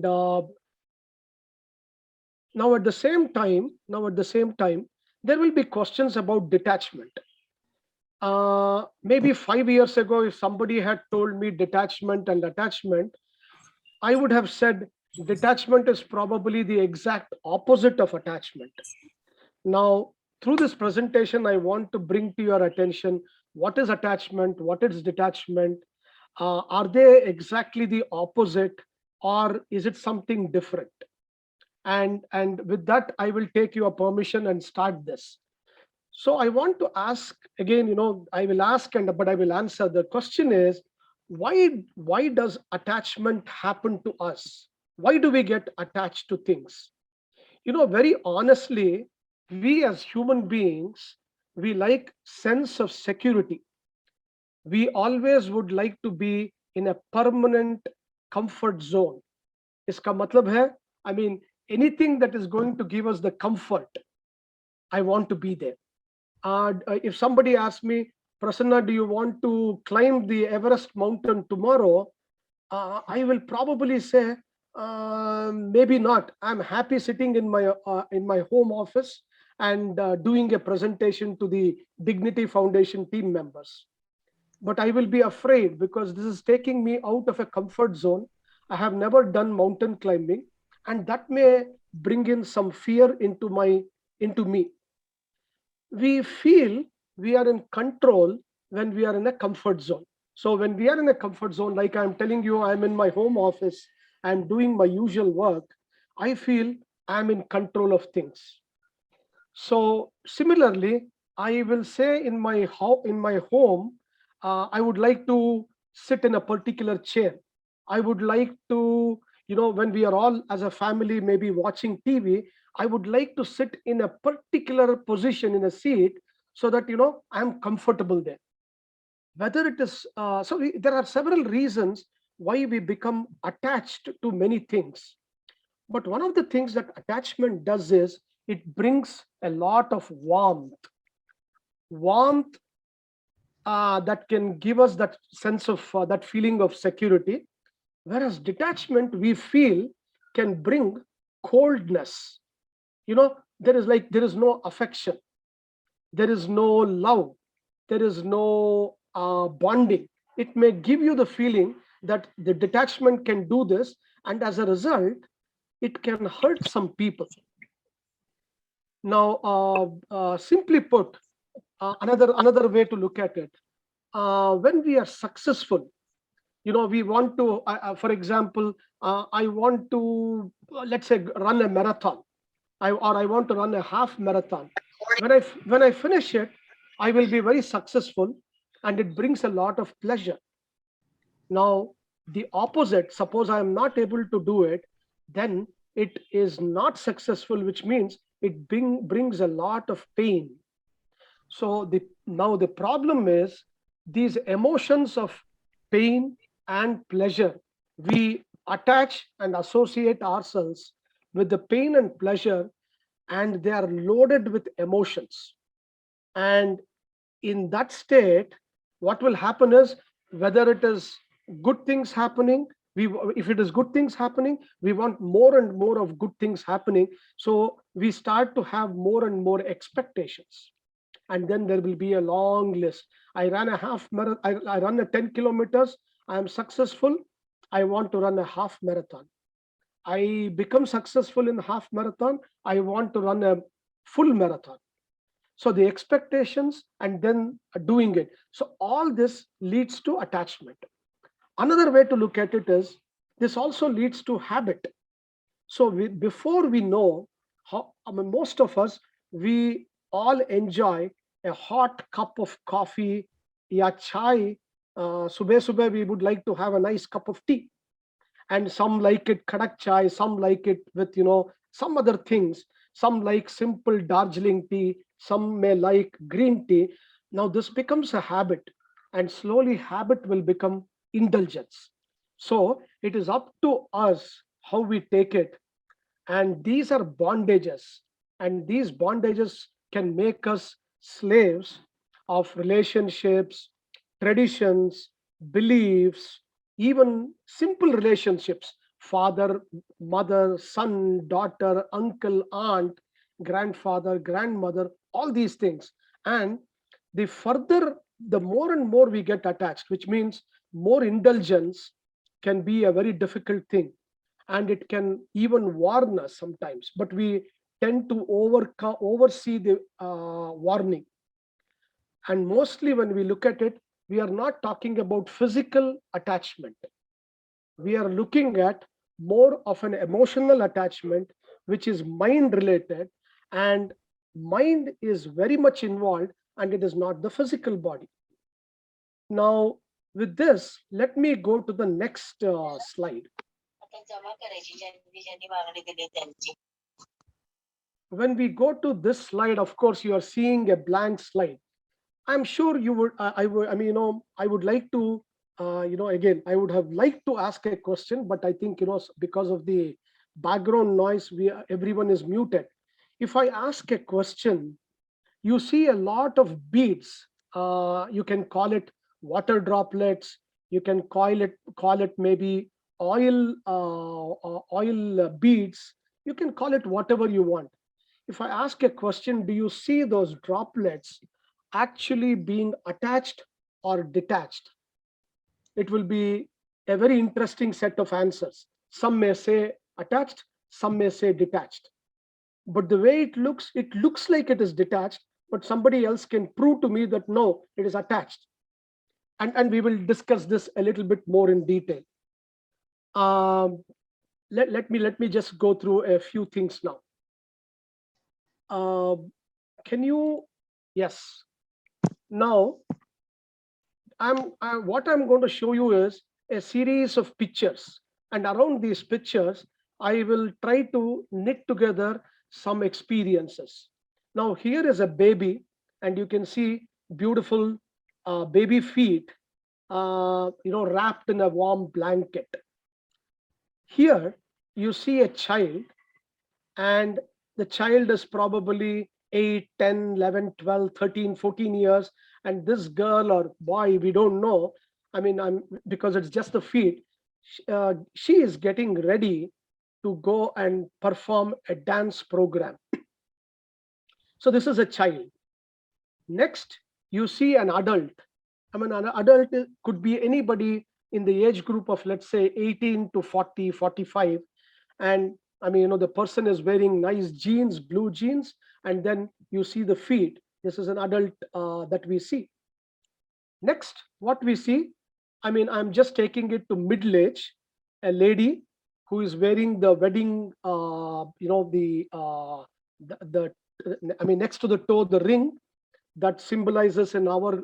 And now at the same time, there will be questions about detachment. Maybe 5 years ago, if somebody had told me detachment and attachment, I would have said detachment is probably the exact opposite of attachment. Now, through this presentation, I want to bring to your attention what is attachment, what is detachment. Are they exactly the opposite, or is it something different? And with that, I will take your permission and start this. So I want to ask again, I will ask and but I will answer. The question is, why does attachment happen to us? Why do we get attached to things? Very honestly, we as human beings, we like sense of security. We always would like to be in a permanent comfort zone. Iska matlab hai, I mean, anything that is going to give us the comfort, I want to be there. If somebody asks me, Prasanna, do you want to climb the Everest mountain tomorrow? I will probably say, maybe not. I'm happy sitting in my home office and doing a presentation to the Dignity Foundation team members. But I will be afraid because this is taking me out of a comfort zone. I have never done mountain climbing, and that may bring in some fear into me. We feel we are in control when we are in a comfort zone. So when we are in a comfort zone, like I'm telling you, I'm in my home office, I'm doing my usual work, I feel I'm in control of things. So similarly, I will say in my home, I would like to sit in a particular chair. I would like to, when we are all as a family maybe watching TV, I would like to sit in a particular position in a seat so that I'm comfortable there. Whether it is there are several reasons why we become attached to many things. But one of the things that attachment does is it brings a lot of warmth that can give us that sense of that feeling of security. Whereas detachment, we feel, can bring coldness. There is no affection, there is no love, there is no bonding. It may give you the feeling that the detachment can do this, and as a result, it can hurt some people. Now, simply put, another way to look at it, when we are successful, we want to, for example, I want to, let's say, run a marathon, or I want to run a half marathon. When I finish it, I will be very successful, and it brings a lot of pleasure. Now, the opposite, suppose I am not able to do it, then it is not successful, which means it brings a lot of pain. So now the problem is these emotions of pain and pleasure. We attach and associate ourselves with the pain and pleasure, and they are loaded with emotions. And in that state, what will happen is, whether it is good things happening, if it is good things happening, we want more and more of good things happening. So we start to have more and more expectations, and then there will be a long list. I ran a half marathon, I run a 10 kilometers, I am successful, I want to run a half marathon. I become successful in half marathon, I want to run a full marathon. So the expectations and then doing it, so all this leads to attachment. Another way to look at it is, this also leads to habit. So before we know how, I mean, most of us, we all enjoy a hot cup of coffee, ya chai. Subah subah we would like to have a nice cup of tea, and some like it kadak chai, some like it with some other things. Some like simple Darjeeling tea, some may like green tea. Now this becomes a habit, and slowly habit will become indulgence. So it is up to us how we take it, and these are bondages, and these bondages can make us slaves of relationships, traditions, beliefs, even simple relationships. father, mother, son, daughter, uncle, aunt, grandfather, grandmother, all these things. And the further, the more and more we get attached, which means more indulgence can be a very difficult thing, and it can even warn us sometimes, but we tend to oversee the warning. And mostly when we look at it, we are not talking about physical attachment, we are looking at more of an emotional attachment, which is mind related, and mind is very much involved, and it is not the physical body. Now, with this, let me go to the next slide. When we go to this slide, of course, you are seeing a blank slide. I'm sure you would. I would. I mean, I would like to. Again, I would have liked to ask a question, but I think because of the background noise, everyone is muted. If I ask a question, you see a lot of beads. You can call it water droplets. You can call it maybe oil beads. You can call it whatever you want. If I ask a question, do you see those droplets actually being attached or detached? It will be a very interesting set of answers. Some may say attached, some may say detached. But the way it looks like it is detached, but somebody else can prove to me that no, it is attached. And we will discuss this a little bit more in detail. Um, let me just go through a few things now. Can you? Yes. Now, what I'm going to show you is a series of pictures, and around these pictures, I will try to knit together some experiences. Now, here is a baby, and you can see beautiful baby feet, wrapped in a warm blanket. Here, you see a child, and the child is probably 8, 10, 11, 12, 13, 14 years, and this girl or boy, we don't know. I mean, I'm because it's just the feet. She is getting ready to go and perform a dance program. So this is a child. Next, you see an adult. I mean, an adult could be anybody in the age group of, let's say, 18 to 40, 45. And I mean, the person is wearing nice jeans, blue jeans, and then you see the feet. This is an adult that we see. Next, what we see, I mean, I'm just taking it to middle age, a lady who is wearing the wedding, I mean, next to the toe, the ring that symbolizes in our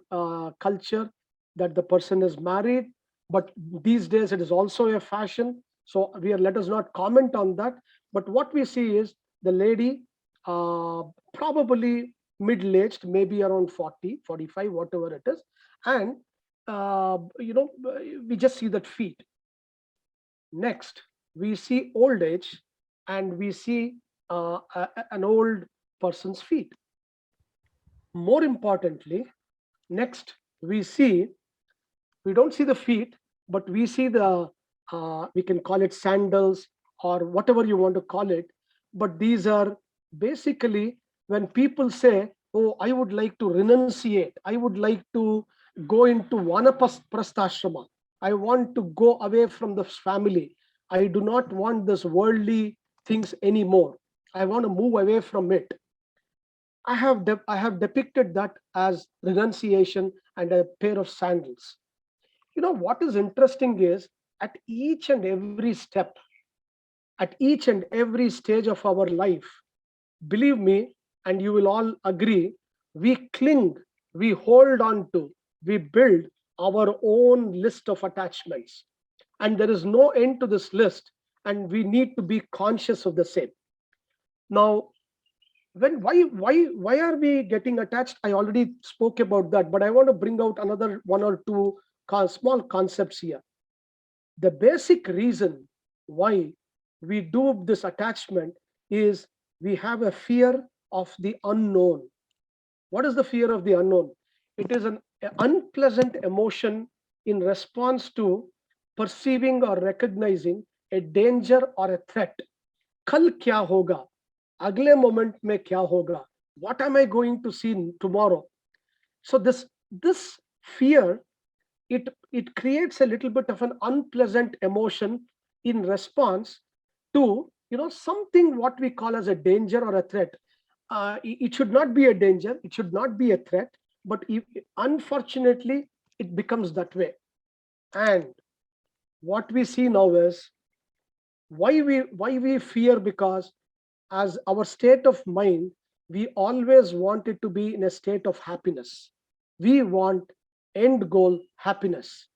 culture that the person is married. But these days it is also a fashion, so let us not comment on that. But what we see is the lady, uh, probably middle aged, maybe around 40, 45, whatever it is. And we just see that feet. Next, we see old age, and we see an old person's feet. More importantly, next, we don't see the feet, but we see we can call it sandals or whatever you want to call it. But these are basically when people say, oh, I would like to renunciate, I would like to go into prasthashrama, I want to go away from this family, I do not want this worldly things anymore, I want to move away from it. I have depicted that as renunciation and a pair of sandals. What is interesting is at each and every step, at each and every stage of our life, believe me, and you will all agree, we cling, we hold on to, we build our own list of attachments. And there is no end to this list, and we need to be conscious of the same. Now, why are we getting attached? I already spoke about that, but I want to bring out another one or two small concepts here. The basic reason why we do this attachment is we have a fear of the unknown. What is the fear of the unknown? It is an unpleasant emotion in response to perceiving or recognizing a danger or a threat. कल क्या होगा, अगले moment में क्या होगा, what am I going to see tomorrow. So this fear, it creates a little bit of an unpleasant emotion in response to, something what we call as a danger or a threat. It should not be a danger, it should not be a threat, but unfortunately it becomes that way. And what we see now is why we fear, because as our state of mind, we always want it to be in a state of happiness. We want end goal happiness,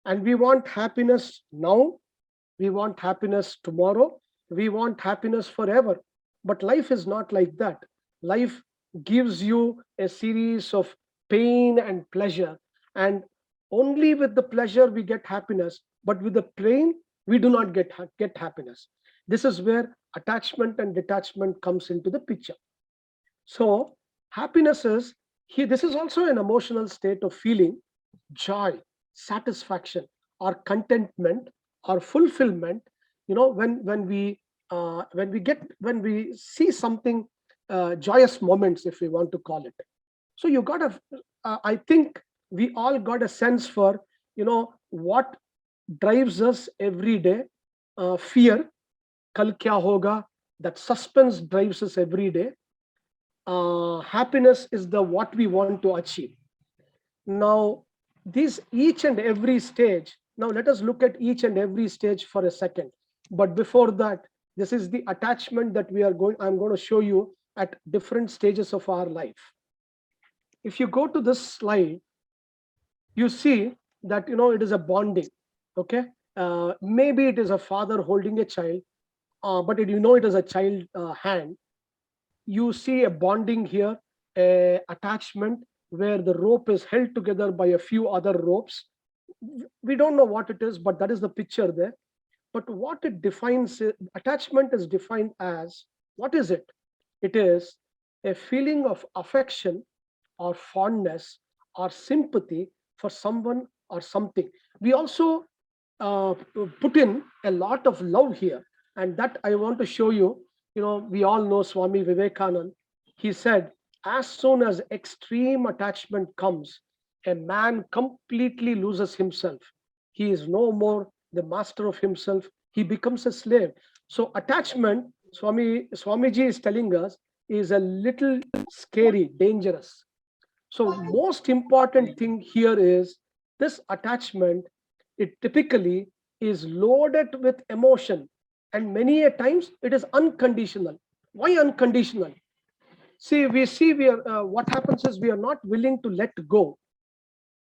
and we want happiness now, we want happiness tomorrow, we want happiness forever. But life is not like that. Life gives you a series of pain and pleasure, and only with the pleasure we get happiness, but with the pain we do not get happiness. This is where attachment and detachment comes into the picture. So happiness is here, this is also an emotional state of feeling joy, satisfaction, or contentment, or fulfillment. When we see something, joyous moments, if we want to call it. So you got a, I think we all got a sense for, what drives us every day. Fear, kal kya hoga, that suspense drives us every day. Happiness is the what we want to achieve. Now, these each and every stage. Now, let us look at each and every stage for a second. But before that, this is the attachment that I'm going to show you at different stages of our life. If you go to this slide, you see that, it is a bonding. Okay. Maybe it is a father holding a child, but it is a child hand. You see a bonding here, a attachment where the rope is held together by a few other ropes. We don't know what it is, but that is the picture there. But what it defines, attachment is defined as, what is it? It is a feeling of affection or fondness or sympathy for someone or something. We also uh, put in a lot of love here, and that I want to show you. We all know Swami Vivekanand. He said, as soon as extreme attachment comes, a man completely loses himself. He is no more the master of himself, he becomes a slave. So attachment, Swamiji is telling us, is a little scary, dangerous. So most important thing here is this attachment, it typically is loaded with emotion, and many a times it is unconditional. Why unconditional? See we are, what happens is we are not willing to let go.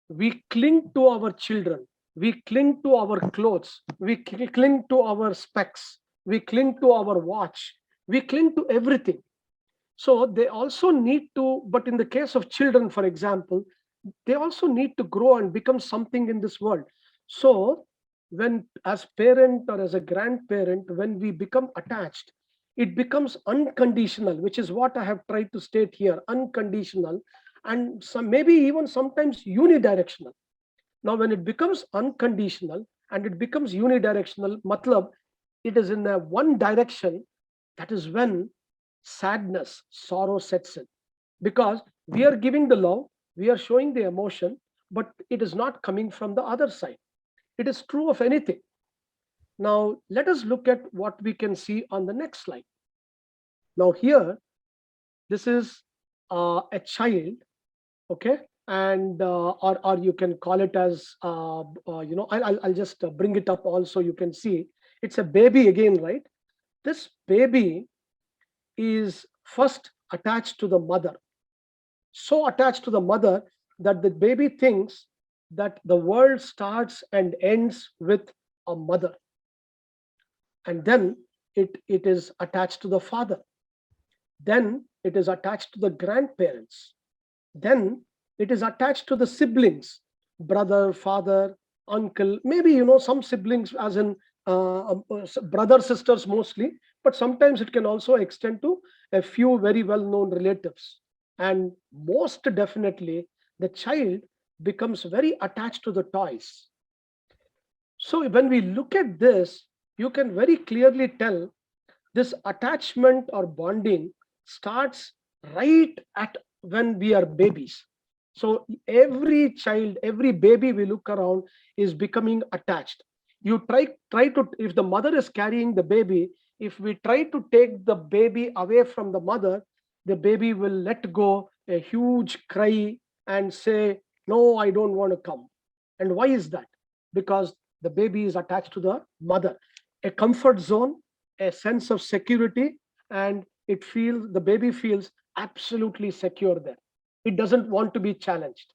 We cling to our children, we cling to our clothes, we cling to our specs, we cling to our watch, we cling to everything. So they also need to, but in the case of children, for example, they also need to grow and become something in this world. So when, as parent or as a grandparent, when we become attached, it becomes unconditional, which is what I have tried to state here, unconditional, and some maybe even sometimes unidirectional. Now when it becomes unconditional and it becomes unidirectional, matlab, it is in a one direction. That is when sadness, sorrow sets in, because we are giving the love, we are showing the emotion, but it is not coming from the other side. It is true of anything. Now let us look at what we can see on the next slide. Now here, this is a child. Okay. And or you can call it as, I'll just bring it up also, you can see it's a baby again, right? This baby is first attached to the mother, so attached to the mother that the baby thinks that the world starts and ends with a mother. And then it is attached to the father, then it is attached to the grandparents, then it is attached to the siblings, brother, father, uncle, maybe some siblings, as in brother sisters mostly, but sometimes it can also extend to a few very well known relatives. And most definitely the child becomes very attached to the toys. So when we look at this, You can very clearly tell this attachment or bonding starts right at when we are babies. So every child, every baby we look around is becoming attached. You try to, if the mother is carrying the baby, if we try to take the baby away from the mother, the baby will let go a huge cry and say, no, I don't want to come. And why is that? Because the baby is attached to the mother. A comfort zone, a sense of security, and the baby feels absolutely secure there. It doesn't want to be challenged.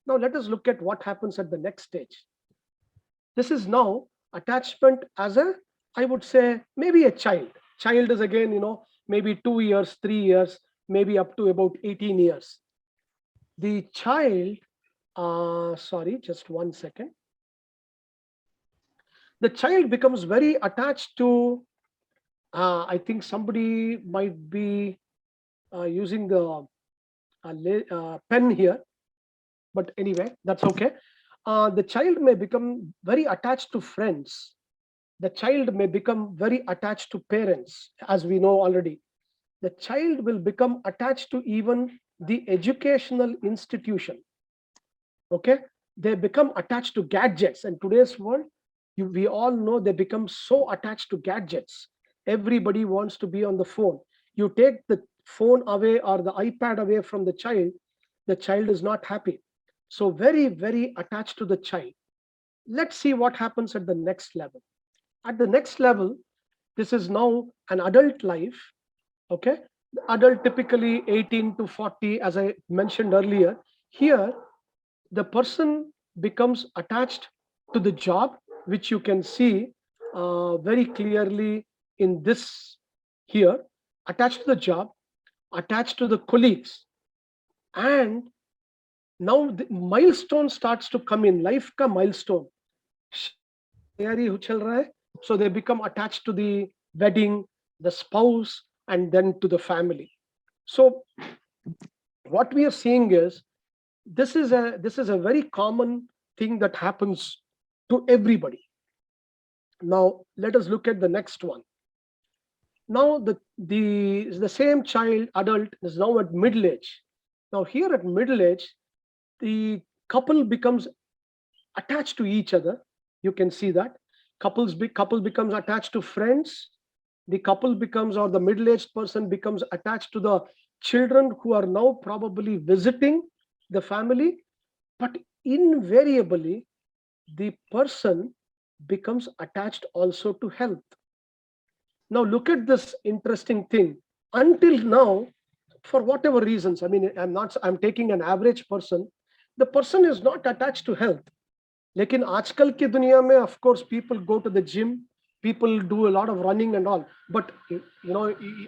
Now let us look at what happens at the next stage. This is now attachment as a, I would say, maybe a child. Child is again, maybe 2 years, 3 years, maybe up to about 18 years. The child, sorry, just 1 second. The child becomes very attached to, I think somebody might be using the pen here, but anyway, that's okay. The child may become very attached to friends. The child may become very attached to parents, as we know already. The child will become attached to even the educational institution. Okay, they become attached to gadgets. In today's world, we all know they become so attached to gadgets. Everybody wants to be on the phone. You take the phone away or the ipad away from the child is not happy. So very, very attached to the child. Let's see what happens at the next level. At the next level, this is now an adult life. Okay, the adult typically 18 to 40, as I mentioned earlier. Here the person becomes attached to the job, which you can see very clearly in this here. Attached to the job, attached to the colleagues, and now the milestone starts to come in life ka milestone. शादी का तैयारी चल रहा है. So they become attached to the wedding, the spouse, and then to the family. So what we are seeing is, this is a very common thing that happens to everybody. Now let us look at the next one. Now the same child adult is now at middle age. Now here at middle age, the couple becomes attached to each other. You can see that couple becomes attached to friends. The couple becomes, or the middle aged person becomes attached to the children who are now probably visiting the family. But invariably, the person becomes attached also to health. Now look at this interesting thing. Until now, for whatever reasons, I mean, I'm taking an average person. The person is not attached to health. लेकिन आजकल की दुनिया में, of course, people go to the gym, people do a lot of running and all. But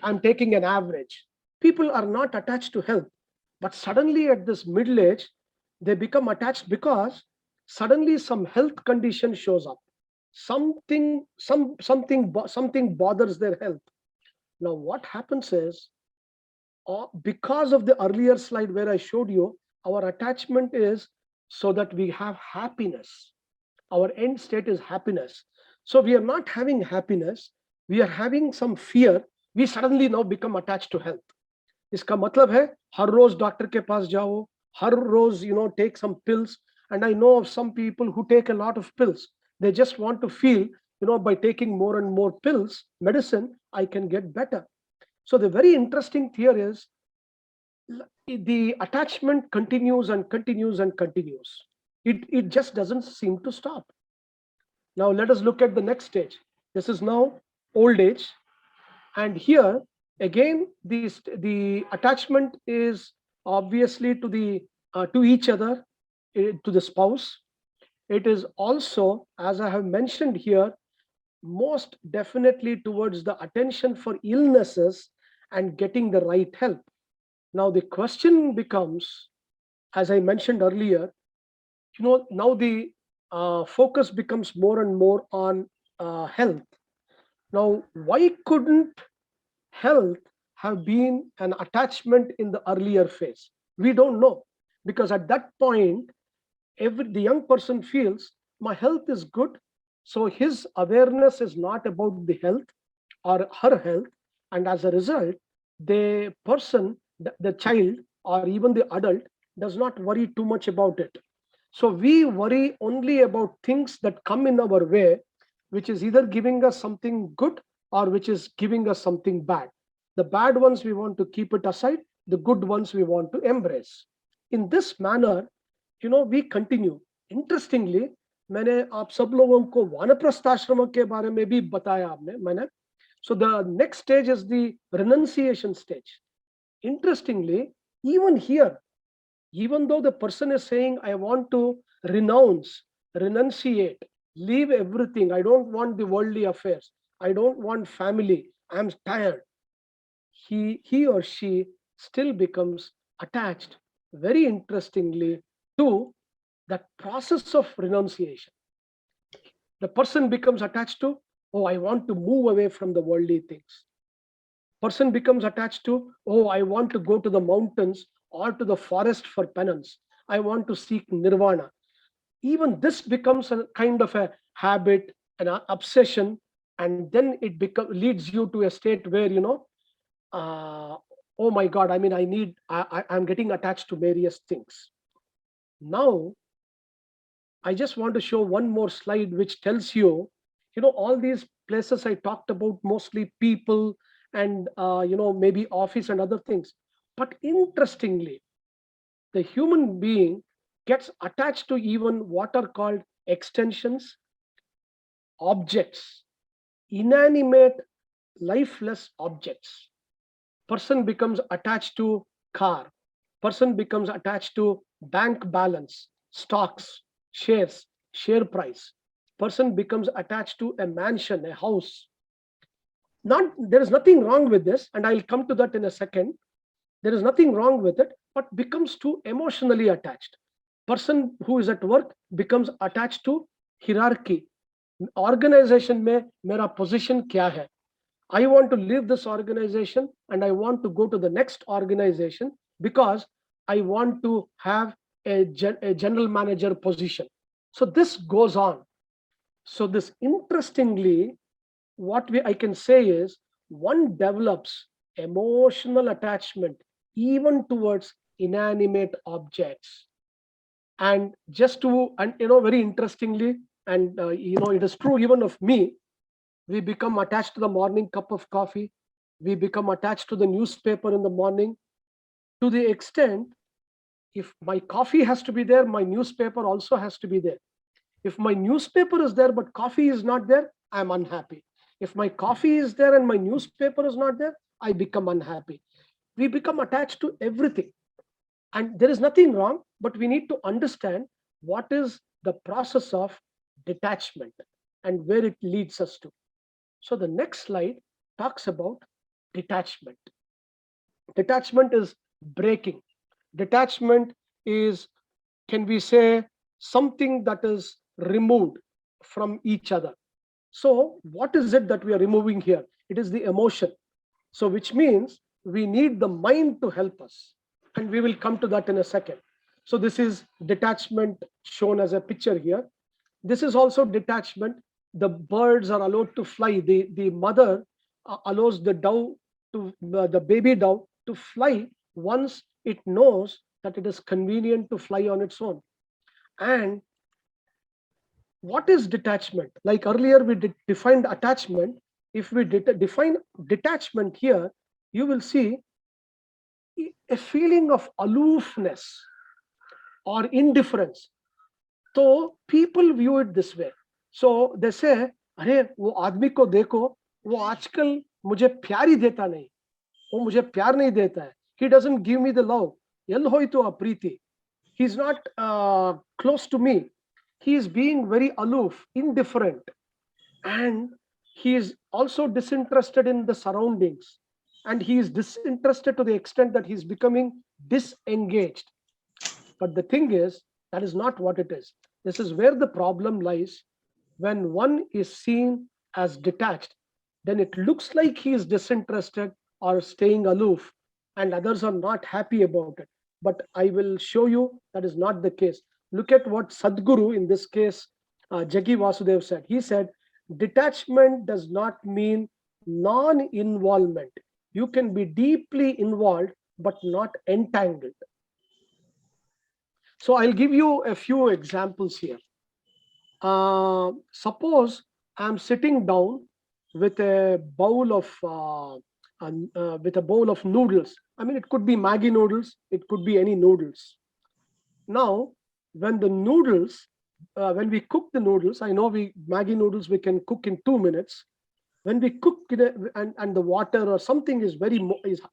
I'm taking an average. People are not attached to health, but suddenly at this middle age, they become attached because suddenly some health condition shows up. Something bothers their health. Now what happens is, because of the earlier slide where I showed you, our attachment is so that we have happiness. Our end state is happiness. So we are not having happiness, we are having some fear. We suddenly now become attached to health. इसका मतलब है हर रोज doctor के पास जाओ, हर रोज take some pills. And I know of some people who take a lot of pills. They just want to feel, by taking more and more pills, medicine, I can get better. So the very interesting theory is, the attachment continues and continues and continues. It just doesn't seem to stop. Now let us look at the next stage. This is now old age, and here again the attachment is obviously to each other, to the spouse. It is also, as I have mentioned here, most definitely towards the attention for illnesses and getting the right help. Now the question becomes, as I mentioned earlier, now the focus becomes more and more on health. Now why couldn't health have been an attachment in the earlier phase? We don't know, because at that point, the young person feels my health is good, So his awareness is not about the health or her health, and as a result, the person, the child, or even the adult does not worry too much about it. So we worry only about things that come in our way, which is either giving us something good or which is giving us something bad. The bad ones we want to keep it aside, the good ones we want to embrace. In this manner, we continue. Interestingly, मैंने आप सब लोगों को वानप्रस्थ आश्रम के बारे में भी बताया आपने मैंने. So the next stage is the renunciation stage. Interestingly, even here, even though the person is saying, I want to renounce, renunciate, leave everything, I don't want the worldly affairs, I don't want family, I'm tired, he or she still becomes attached, very interestingly, to that process of renunciation. The person becomes attached to, oh, I want to move away from the worldly things. Person becomes attached to, oh, I want to go to the mountains or to the forest for penance. I want to seek nirvana. Even this becomes a kind of a habit, an obsession, and then it leads you to a state where uh, oh my god, I mean, I'm getting attached to various things. Now I just want to show one more slide which tells you, all these places I talked about, mostly people and, maybe office and other things. But interestingly, the human being gets attached to even what are called extensions, objects, inanimate, lifeless objects. Person becomes attached to car. Person becomes attached to bank balance, stocks, shares, share price. Person becomes attached to a mansion, a house. Not There is nothing wrong with this, and I'll come to that in a second. There is nothing wrong with it, but becomes too emotionally attached. Person who is at work becomes attached to hierarchy. Organization में मेरा position क्या है? I want to leave this organization and I want to go to the next organization because I want to have a general manager position. So this goes on. So this, interestingly, what I can say is, one develops emotional attachment even towards inanimate objects. And just to, and very interestingly, and it is true even of me, we become attached to the morning cup of coffee, we become attached to the newspaper in the morning, to the extent, if my coffee has to be there, my newspaper also has to be there. If my newspaper is there but coffee is not there, I'm unhappy. If my coffee is there and my newspaper is not there, I become unhappy. We become attached to everything. And there is nothing wrong, but we need to understand what is the process of detachment and where it leads us to. So the next slide talks about detachment. Detachment is breaking. Detachment is, can we say, something that is removed from each other. So what is it that we are removing here? It is the emotion. So which means we need the mind to help us. And we will come to that in a second. So this is detachment shown as a picture here. This is also detachment. The birds are allowed to fly. The mother allows the dove to, the baby dove to fly once it knows that it is convenient to fly on its own. And what is detachment? Like earlier we defined attachment. If we define detachment here, you will see a feeling of aloofness or indifference. So people view it this way. So they say, अरे वो आदमी को देखो, वो आजकल मुझे प्यार ही देता नहीं, वो मुझे प्यार नहीं देता है. He doesn't give me the love. ಎಲ್ಲಿ ಹೋಯ್ತು ಆ ಪ್ರೀತಿ? He's not close to me. He is being very aloof, indifferent, and he is also disinterested in the surroundings, and he is disinterested to the extent that he's becoming disengaged. But the thing is, that is not what it is. This is where the problem lies. When one is seen as detached, then it looks like he is disinterested or staying aloof, and others are not happy about it. But I will show you that is not the case. Look at what Sadhguru, in this case, Jaggi Vasudev said. He said, detachment does not mean non involvement. You can be deeply involved but not entangled. So I'll give you a few examples here. Suppose I'm sitting down with a bowl of with a bowl of noodles. I mean, it could be Maggi noodles, it could be any noodles. Now, when the noodles, when we cook the noodles, I know we Maggi noodles we can cook in 2 minutes. When we cook it, and the water or something is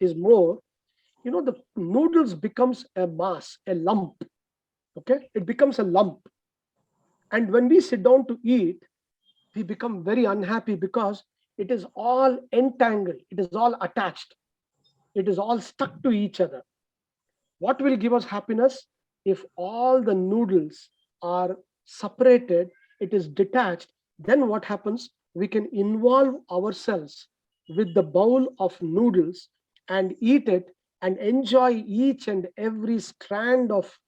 is more, the noodles becomes a mass, a lump. Okay, it becomes a lump, and when we sit down to eat, we become very unhappy because it is all entangled, it is all attached, it is all stuck to each other. What will give us happiness? If all the noodles are separated, it is detached, then what happens? We can involve ourselves with the bowl of noodles and eat it and enjoy each and every strand of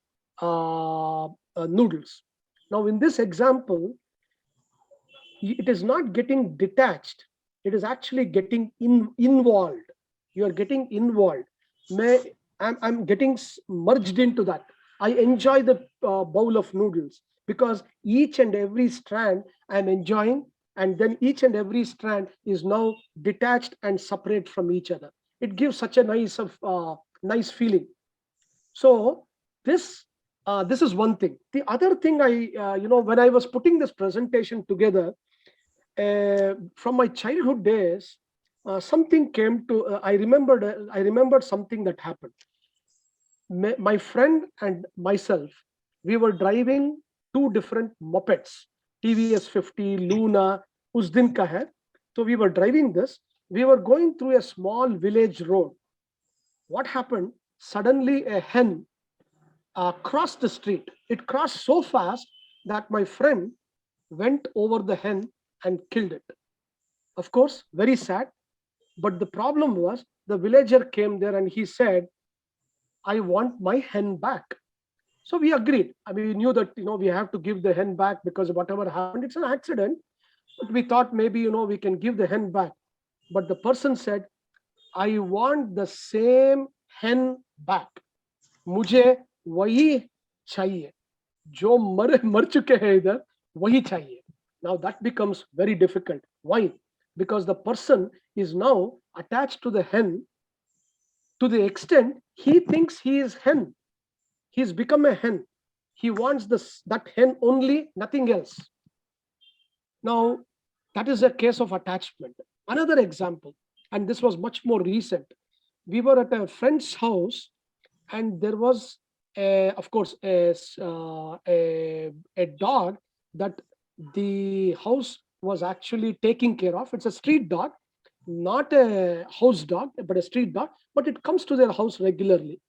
noodles. Now, in this example, it is not getting detached, it is actually getting involved. You are getting involved. I'm getting merged into that. I enjoy the bowl of noodles because each and every strand I'm enjoying, and then each and every strand is now detached and separate from each other. It gives such a nice feeling. So this is one thing. The other thing, when I was putting this presentation together, from my childhood days, something came to I remembered something that happened. My friend and myself, we were driving two different mopeds, TVS 50 Luna, us din ka hai. So we were driving this, we were going through a small village road. What happened? Suddenly a hen crossed the street. It crossed so fast that my friend went over the hen and killed it. Of course, very sad. But the problem was the villager came there and he said, I want my hen back. So we agreed. I mean, we knew that we have to give the hen back because whatever happened, it's an accident. But we thought maybe we can give the hen back. But the person said, I want the same hen back. मुझे वही चाहिए जो मर चुके हैं इधर वही चाहिए. Now that becomes very difficult. Why? Because the person is now attached to the hen to the extent he thinks he is hen. He's become a hen. He wants that hen only, nothing else. Now that is a case of attachment. Another example, and this was much more recent. We were at a friend's house, and there was of course a dog that the house was actually taking care of. It's a street dog, not a house dog but a street dog, but it comes to their house regularly.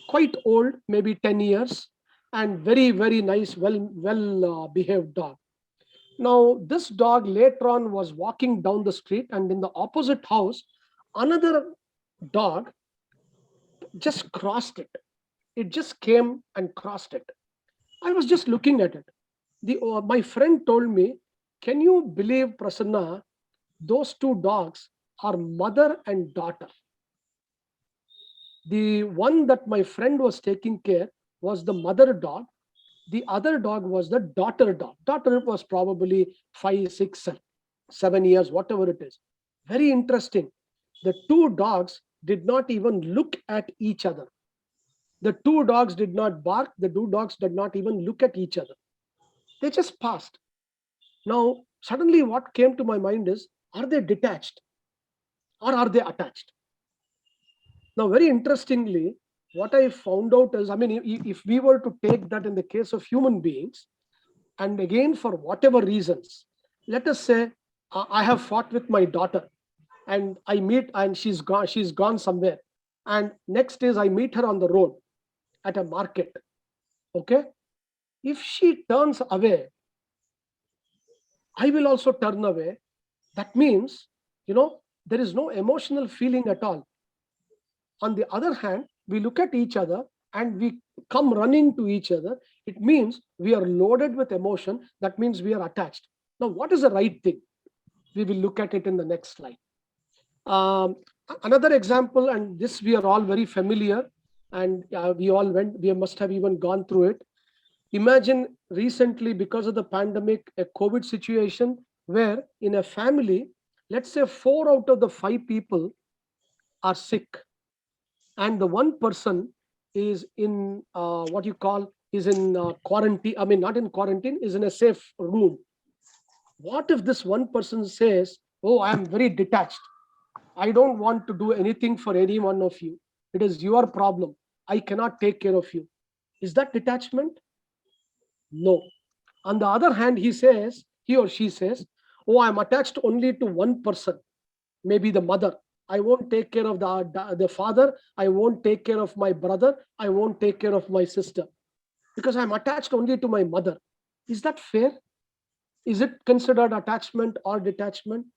Quite old, maybe 10 years, and very very nice, well behaved dog. Now this dog later on was walking down the street, and in the opposite house another dog just crossed it. It just came and crossed it. I was just looking at it. My friend told me, "Can you believe, Prasanna? Those two dogs are mother and daughter. The one that my friend was taking care was the mother dog. The other dog was the daughter dog. Daughter was probably 5, 6, 7 years, whatever it is. Very interesting. The two dogs did not even look at each other. The two dogs did not bark. The two dogs did not even look at each other. They just passed. Now, suddenly, what came to my mind is, are they detached or are they attached? Now, very interestingly, what I found out is, I mean, if we were to take that in the case of human beings, and again, for whatever reasons, let us say I have fought with my daughter, and I meet, and she's gone somewhere. And next is I meet her on the road at a market. Okay. If she turns away, I will also turn away. That means, there is no emotional feeling at all. On the other hand, we look at each other and come running to each other, it means we are loaded with emotion. That means we are attached. Now, what is the right thing? We will look at it in the next slide. Um, Another example, and this we are all very familiar, and we must have even gone through it. Imagine recently, because of the pandemic, a COVID situation where in a family, let's say 4 out of the 5 people are sick, and the one person is in what you call is in quarantine. I mean, not in quarantine, is in a safe room. What if this one person says, "Oh, I am very detached. I don't want to do anything for any one of you. It is your problem. I cannot take care of you." Is that detachment? No. On the other hand, he or she says, "Oh, I'm attached only to one person, maybe the mother. I won't take care of the father. I won't take care of my brother. I won't take care of my sister because I'm attached only to my mother." Is that fair? Is it considered attachment or detachment?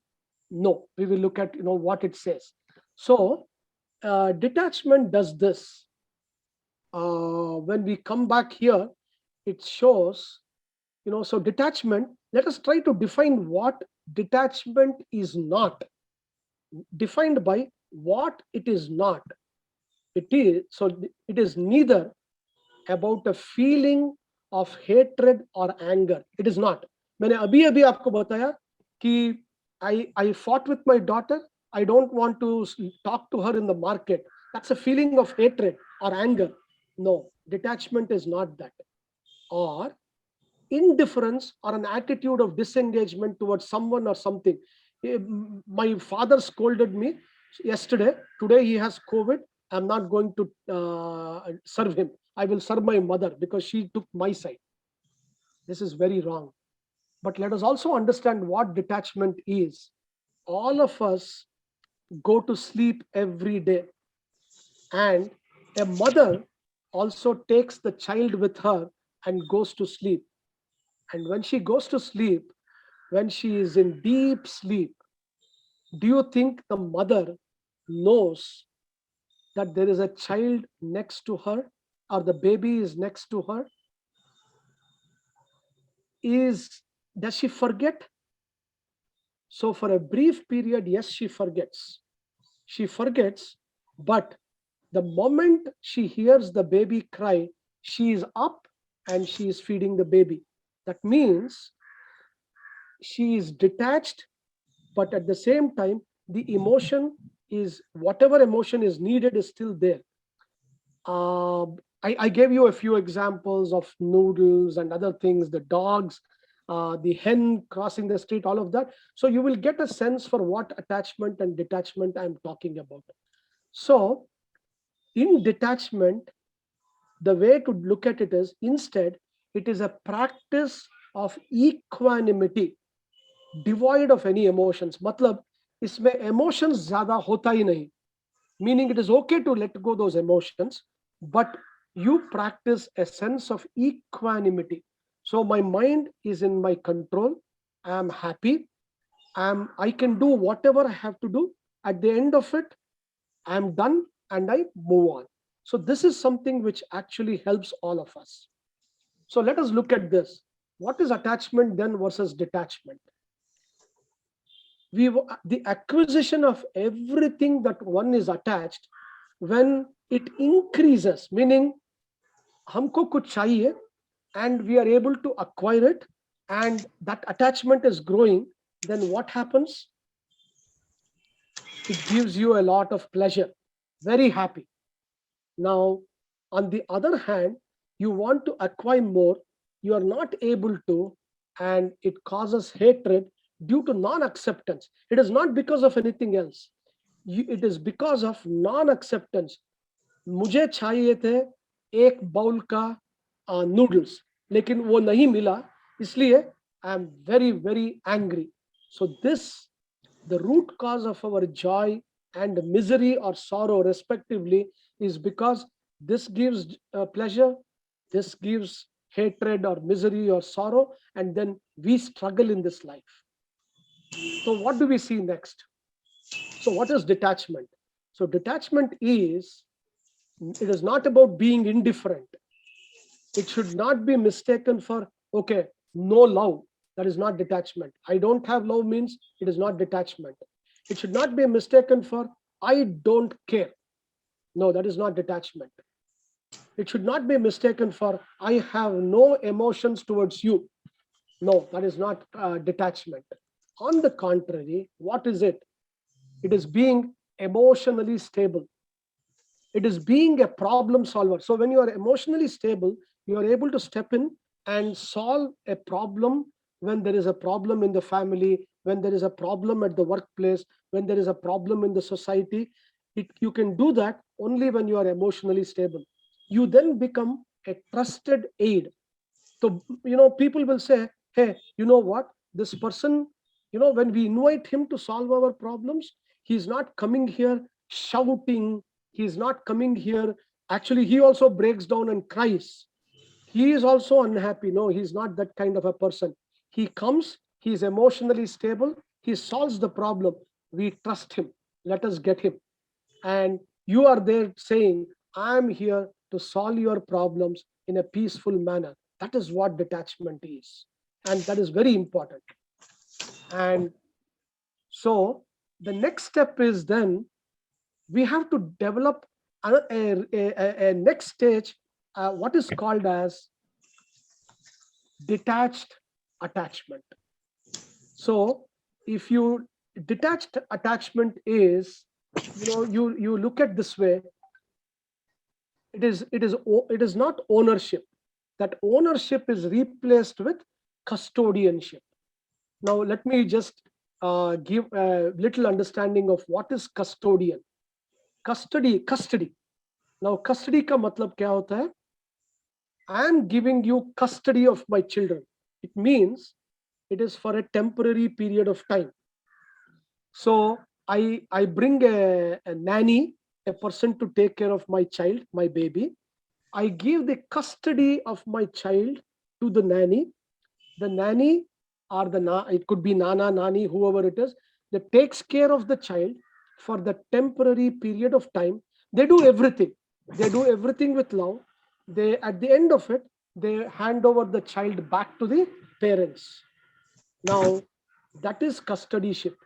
No. We will look at what it says. So detachment does this. When we come back here, it shows, so detachment, let us try to define what detachment is not, defined by what it is not. It is neither about a feeling of hatred or anger. It is not. मैंने अभी अभी आपको बताया कि I fought with my daughter. I don't want to talk to her in the market. That's a feeling of hatred or anger. No, detachment is not that. Or indifference or an attitude of disengagement towards someone or something. My father scolded me yesterday. Today he has COVID. I'm not going to serve him. I will serve my mother because she took my side. This is very wrong. But let us also understand what detachment is. All of us go to sleep every day, and a mother also takes the child with her and goes to sleep. And when she goes to sleep, when she is in deep sleep, do you think the mother knows that there is a child next to her or the baby is next to her? Is Does she forget? So for a brief period, yes, she forgets. She forgets, but the moment she hears the baby cry, she is up and she is feeding the baby. That means she is detached, but at the same time, the emotion is whatever emotion is needed is still there. uh, I gave you a few examples of noodles and other things, the dogs, the hen crossing the street, all of that. So you will get a sense for what attachment and detachment I'm talking about. So in detachment, the way to look at it is, instead, it is a practice of equanimity, devoid of any emotions. मतलब इसमें emotions ज्यादा होता ही नहीं. Meaning it is okay to let go those emotions, but you practice a sense of equanimity. So my mind is in my control. I am happy. I can do whatever I have to do. At the end of it, I am done and I move on. So this is something which actually helps all of us. So let us look at this. What is attachment then versus detachment? The acquisition of everything that one is attached, when it increases, meaning हमको कुछ चाहिए and we are able to acquire it, and that attachment is growing, then what happens? It gives you a lot of pleasure, very happy. Now, on the other hand, you want to acquire more, you are not able to, and it causes hatred due to non acceptance. It is not because of anything else. It is because of non acceptance. मुझे चाहिए थे एक bowl का noodles, लेकिन वो नहीं मिला, इसलिए I am very very angry. So this, the root cause of our joy and misery or sorrow respectively, is because this gives pleasure, this gives hatred or misery or sorrow, and then we struggle in this life. So what do we see next? So what is detachment? So detachment is, it is not about being indifferent. It should not be mistaken for, okay, no love. That is not detachment. I don't have love means it is not detachment. It should not be mistaken for, I don't care. No, that is not detachment. It should not be mistaken for, I have no emotions towards you. No, that is not detachment. On the contrary, what is it? It is being emotionally stable. It is being a problem solver. So when you are emotionally stable, you are able to step in and solve a problem. When there is a problem in the family, when there is a problem at the workplace, when there is a problem in the society, you can do that only when you are emotionally stable. You then become a trusted aid. So, people will say, hey, you know what? This person, when we invite him to solve our problems, he's not coming here shouting. He's not coming here. Actually, he also breaks down and cries. He is also unhappy. No, he's not that kind of a person. He comes, he's emotionally stable, he solves the problem. We trust him. Let us get him. And you are there saying, I'm here to solve your problems in a peaceful manner. That is what detachment is, and that is very important. And so the next step is, then we have to develop a next stage, what is called as detached attachment. So if you detached attachment is, you look at this way. It is not ownership. That ownership is replaced with custodianship. Now let me just give a little understanding of what is custodian. Custody. Now custody का मतलब क्या होता है? I am giving you custody of my children. It means it is for a temporary period of time. So I bring a nanny, a person to take care of my child, my baby. I give the custody of my child to the nanny. The nanny, or it could be nana, nani, whoever it is, that takes care of the child for the temporary period of time. They do everything. They do everything with love. They, at the end of it, they hand over the child back to the parents. Now, that is custodyship.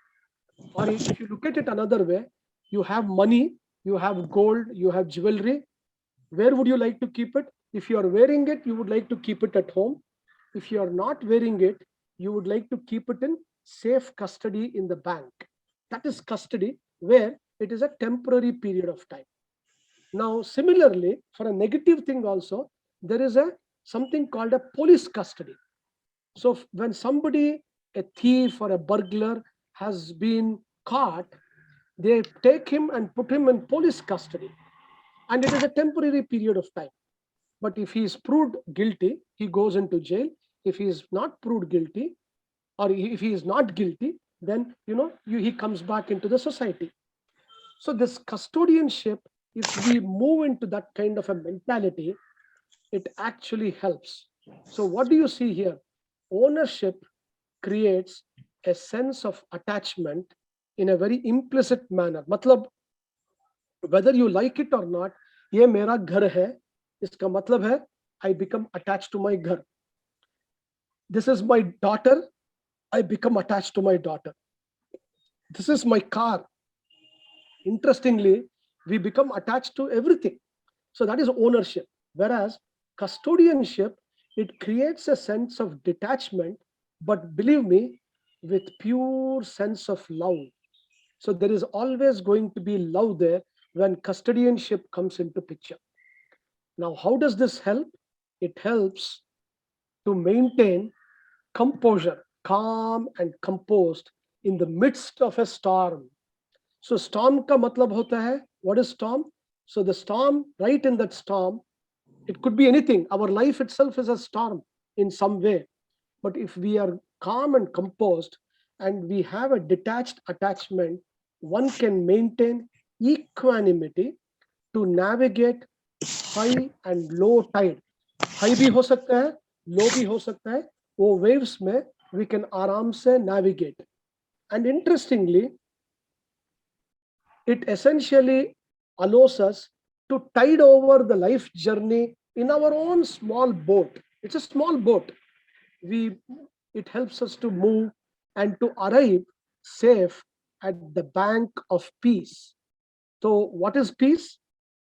Or if you look at it another way, you have money, you have gold, you have jewelry. Where would you like to keep it? If you are wearing it, you would like to keep it at home. If you are not wearing it, you would like to keep it in safe custody in the bank. That is custody, where it is a temporary period of time. Now, similarly, for a negative thing also, there is a something called a police custody. So when somebody, a thief or a burglar, has been caught, they take him and put him in police custody, and it is a temporary period of time. But if he is proved guilty, he goes into jail. If he is not proved guilty, or if he is not guilty, then he comes back into the society. So this custodianship, if we move into that kind of a mentality, it actually helps. So what do you see here? Ownership creates a sense of attachment in a very implicit manner. मतलब, whether you like it or not, ये मेरा घर है, इसका मतलब है I become attached to my घर. This is my daughter, I become attached to my daughter. This is my car. Interestingly, we become attached to everything. So that is ownership. Whereas custodianship, it creates a sense of detachment, but believe me, with pure sense of love. So there is always going to be love there when custodianship comes into picture. Now, how does this help? It helps to maintain composure, calm and composed in the midst of a storm. So storm ka matlab hota hai, what is storm? So the storm, right in that storm, it could be anything. Our life itself is a storm in some way. But if we are calm and composed and we have a detached attachment, one can maintain equanimity to navigate high and low tide. High भी हो सकता है, लो भी हो सकता है. वो waves में we can आराम से navigate. And interestingly, it essentially allows us to tide over the life journey in our own small boat. It's a small boat. We It helps us to move and to arrive safe at the bank of peace. So, what is peace?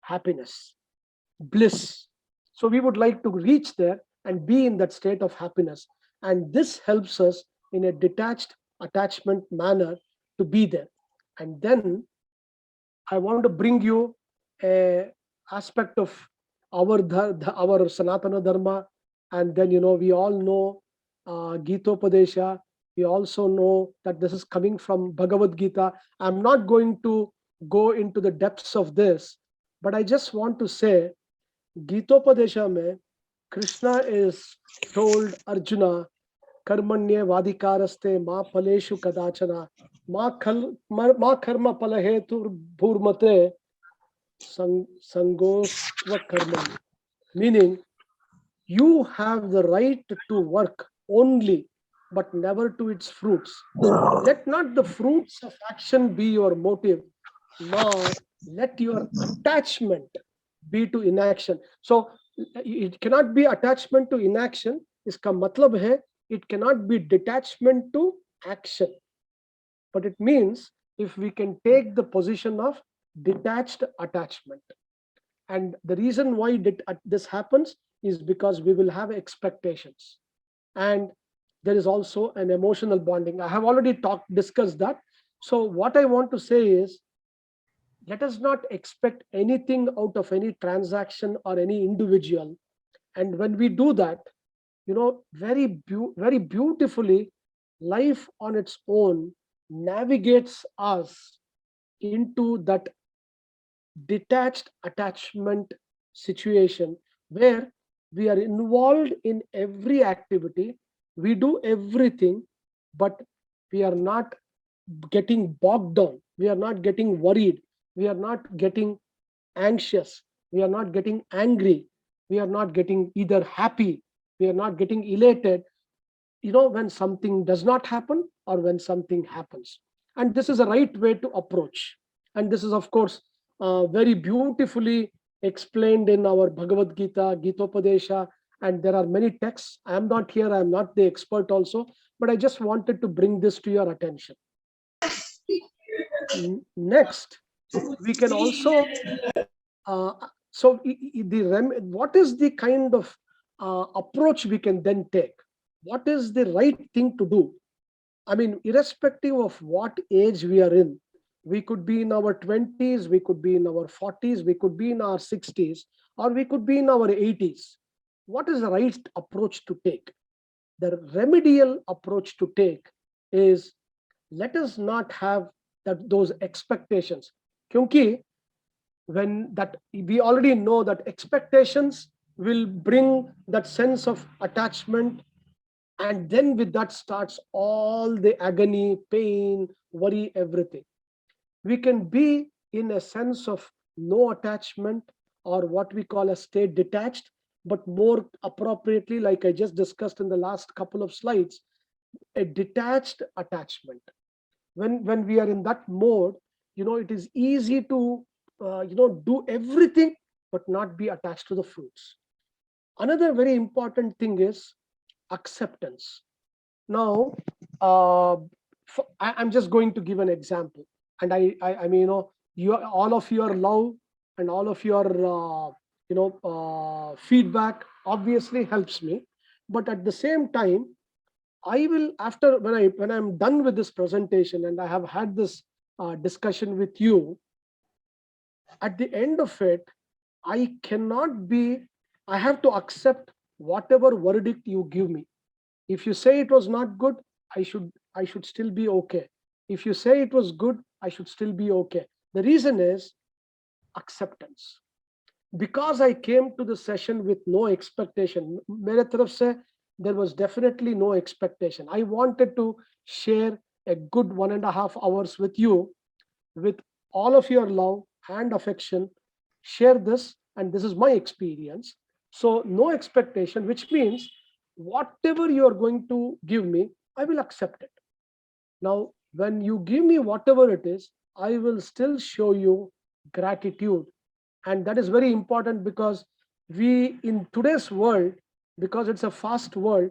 Happiness, bliss. So, we would like to reach there and be in that state of happiness. And this helps us in a detached attachment manner to be there. And then I want to bring you a aspect of our Sanatana Dharma, and then we all know Gitopadesha. We also know that this is coming from Bhagavad Gita. I'm not going to go into the depths of this, but I just want to say Gitopadesha mein Krishna is told Arjuna कर्मण्ये वाधिकारस्ते माँ फलेषु कदाचन माँ कर्म फल हेतु भूर्मते संगोस्त्व कर्मणि, meaning you have the right to work only, but never to its fruits. Let not the fruits of action be your motive, nor let your attachment be to inaction. So it cannot be attachment to inaction. इसका मतलब है it cannot be detachment to action, but it means if we can take the position of detached attachment. And the reason why this happens is because we will have expectations, and there is also an emotional bonding. I have already discussed that. So what I want to say is, let us not expect anything out of any transaction or any individual. And when we do that, very beautifully, life on its own navigates us into that detached attachment situation where we are involved in every activity, we do everything, but we are not getting bogged down, we are not getting worried, we are not getting anxious, we are not getting angry, we are not getting either happy, we are not getting elated, when something does not happen or when something happens. And this is a right way to approach. And this is, of course, very beautifully explained in our Bhagavad Gita, Gitopadesha, and there are many texts. I am not here, I am not the expert also, but I just wanted to bring this to your attention. Next, we can also uh, so what is the kind of approach we can then take? What is the right thing to do? I mean, irrespective of what age we are in, we could be in our 20s, we could be in our 40s, we could be in our 60s, or we could be in our 80s. What is the right approach to take? The remedial approach to take is, let us not have those expectations. Kyunki when that we already know that expectations will bring that sense of attachment, and then with that starts all the agony, pain, worry, everything. We can be in a sense of no attachment, or what we call a state detached, but more appropriately, like I just discussed in the last couple of slides, a detached attachment. When we are in that mode, it is easy to do everything but not be attached to the fruits. Another very important thing is acceptance. Now, I'm just going to give an example, and I mean, all of your love and all of your feedback obviously helps me, but at the same time, I will, after when I'm done with this presentation and I have had this discussion with you, at the end of it, I cannot be. I have to accept whatever verdict you give me. If you say it was not good, I should still be okay. If you say it was good, I should still be okay. The reason is acceptance. Because I came to the session with no expectation, मेरे तरफ से there was definitely no expectation. I wanted to share a good 1.5 hours with you, with all of your love and affection. Share this, and this is my experience. So no expectation, which means whatever you are going to give me, I will accept it. Now, when you give me whatever it is, I will still show you gratitude. And that is very important, because We, in today's world, because it's a fast world,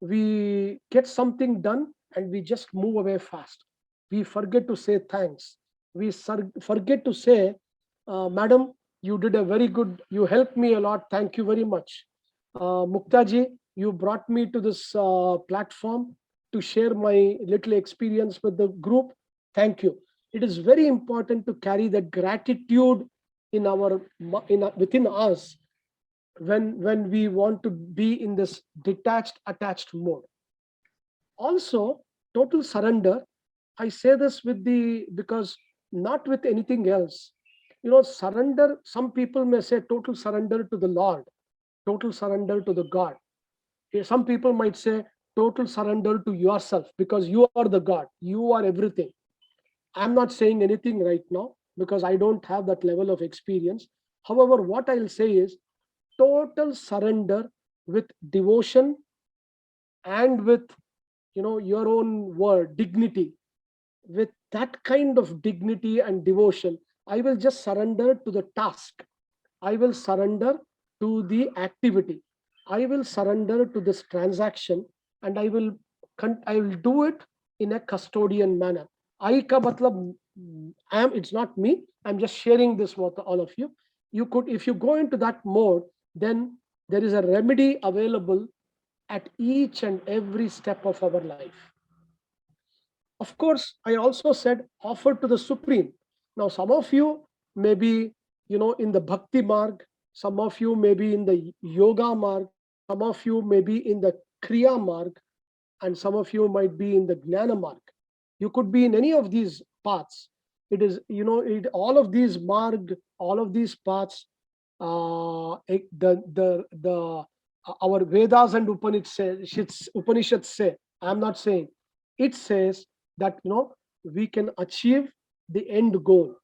we get something done and we just move away fast. We forget to say thanks. We forget to say, madam, you did a very good, you helped me a lot, thank you very much. Muktaji, you brought me to this platform to share my little experience with the group, thank you. It is very important to carry that gratitude in within us when we want to be in this detached attached mode. Also, total surrender, I say this with the, because not with anything else. Surrender, some people may say total surrender to the Lord, total surrender to the God. Some people might say total surrender to yourself, because you are the God, you are everything. I'm not saying anything right now because I don't have that level of experience. However, what I'll say is total surrender with devotion and with, your own word, dignity. With that kind of dignity and devotion, I will just surrender to the task. I will surrender to the activity. I will surrender to this transaction, and I will do it in a custodian manner. I ka matlab, I am, it's not me. I'm just sharing this with all of you. You could, if you go into that mode, then there is a remedy available at each and every step of our life. Of course, I also said offer to the Supreme. Now, some of you may be, in the Bhakti Marg, some of you may be in the Yoga Marg, some of you may be in the Kriya Marg, and some of you might be in the Gnana Marg. You could be in any of these paths. It is, all of these marg, all of these paths, our Vedas and Upanishads say, I'm not saying, it says that, we can achieve the end goal,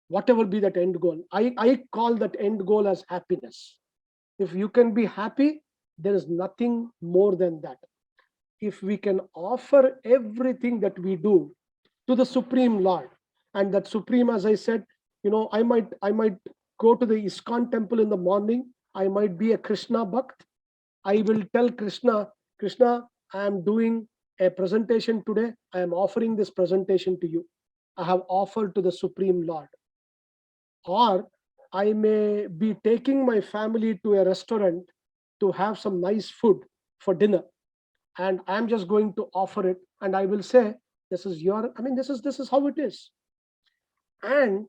whatever be that end goal. I call that end goal as happiness. If you can be happy, there is nothing more than that. If we can offer everything that we do to the Supreme Lord, and that Supreme, as I said, I might go to the ISKCON temple in the morning. I might be a Krishna Bhakt. I will tell Krishna, Krishna, I am doing a presentation today. I am offering this presentation to you. I have offered to the Supreme Lord. Or I may be taking my family to a restaurant to have some nice food for dinner, and I'm just going to offer it, and I will say, this is your, I mean, this is how it is. And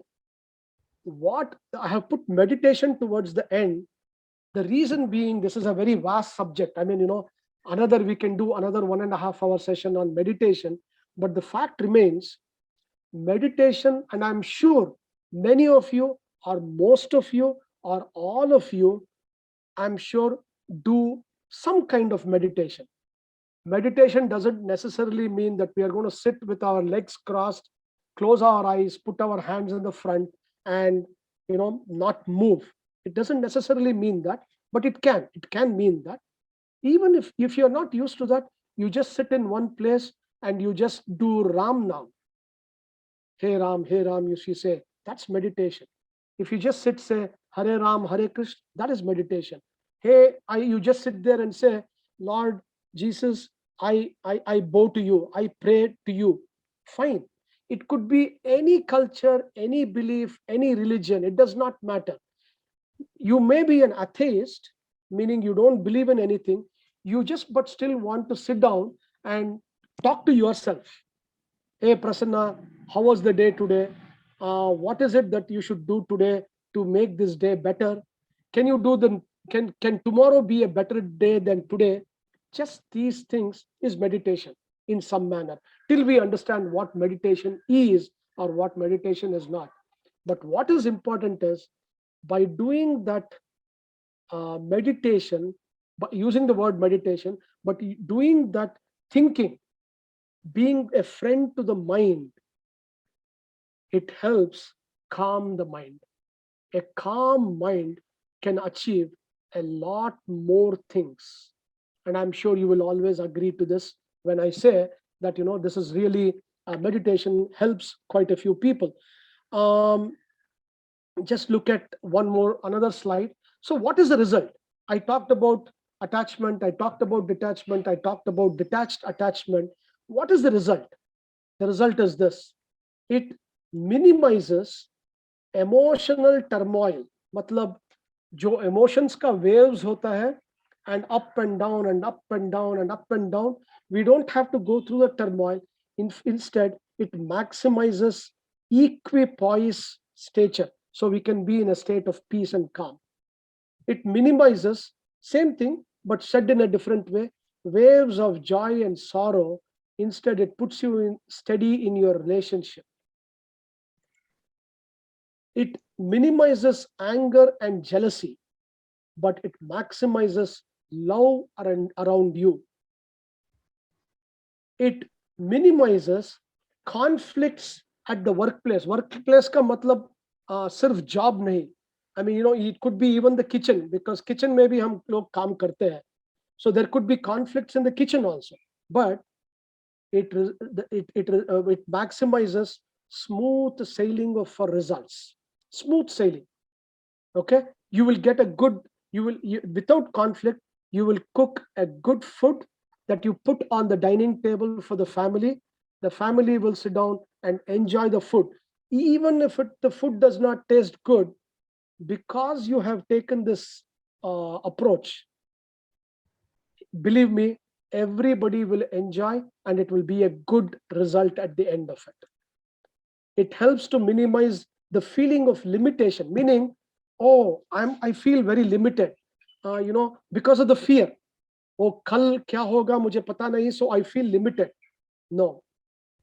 what I have put meditation towards the end, the reason being, this is a very vast subject. I mean, another, we can do another 1.5 hour session on meditation. But the fact remains, meditation, and I'm sure many of you, or most of you, or all of you, I'm sure, do some kind of meditation. Meditation doesn't necessarily mean that we are going to sit with our legs crossed, close our eyes, put our hands in the front, and, not move. It doesn't necessarily mean that, but it can mean that. Even if you're not used to that, you just sit in one place and you just do Ram Nam. Hey Ram, you say, that's meditation. If you just sit, say, Hare Ram, Hare Krishna, that is meditation. You just sit there and say, Lord Jesus, I bow to you, I pray to you. Fine. It could be any culture, any belief, any religion, it does not matter. You may be an atheist, meaning you don't believe in anything, you just but still want to sit down and talk to yourself. Hey Prasanna, how was the day today? What is it that you should do today to make this day better? Can you do the can tomorrow be a better day than today? Just these things is meditation in some manner, till we understand what meditation is or what meditation is not. But what is important is, by doing that meditation, by using the word meditation, but doing that thinking, being a friend to the mind, it helps calm the mind. A calm mind can achieve a lot more things. And I'm sure you will always agree to this when I say that, this is really, meditation helps quite a few people. Um, just look at another slide. So, what is the result? I talked about attachment, I talked about detachment, I talked about detached attachment. What is the result? The result is this: it minimizes emotional turmoil. मतलब जो emotions का waves होता है, and up and down and up and down and up and down, we don't have to go through the turmoil. Instead, it maximizes equipoise stature, so we can be in a state of peace and calm. It minimizes, same thing, but said in a different way, waves of joy and sorrow. Instead, it puts you in steady in your relationship. It minimizes anger and jealousy, but it maximizes love around you. It minimizes conflicts at the workplace. Workplace का मतलब सिर्फ job नहीं. I mean, it could be even the kitchen, because kitchen में भी हम लोग काम करते हैं. So there could be conflicts in the kitchen also. But it maximizes smooth sailing for results. Smooth sailing. Okay, you will get a good, without conflict, you will cook a good food that you put on the dining table for the family. The family will sit down and enjoy the food, even if the food does not taste good, because you have taken this approach. Believe me, everybody will enjoy, and it will be a good result at the end of it. It helps to minimize the feeling of limitation, meaning, oh, I feel very limited, because of the fear. Oh, kal kya hoga mujhe pata nahi, so I feel limited. No,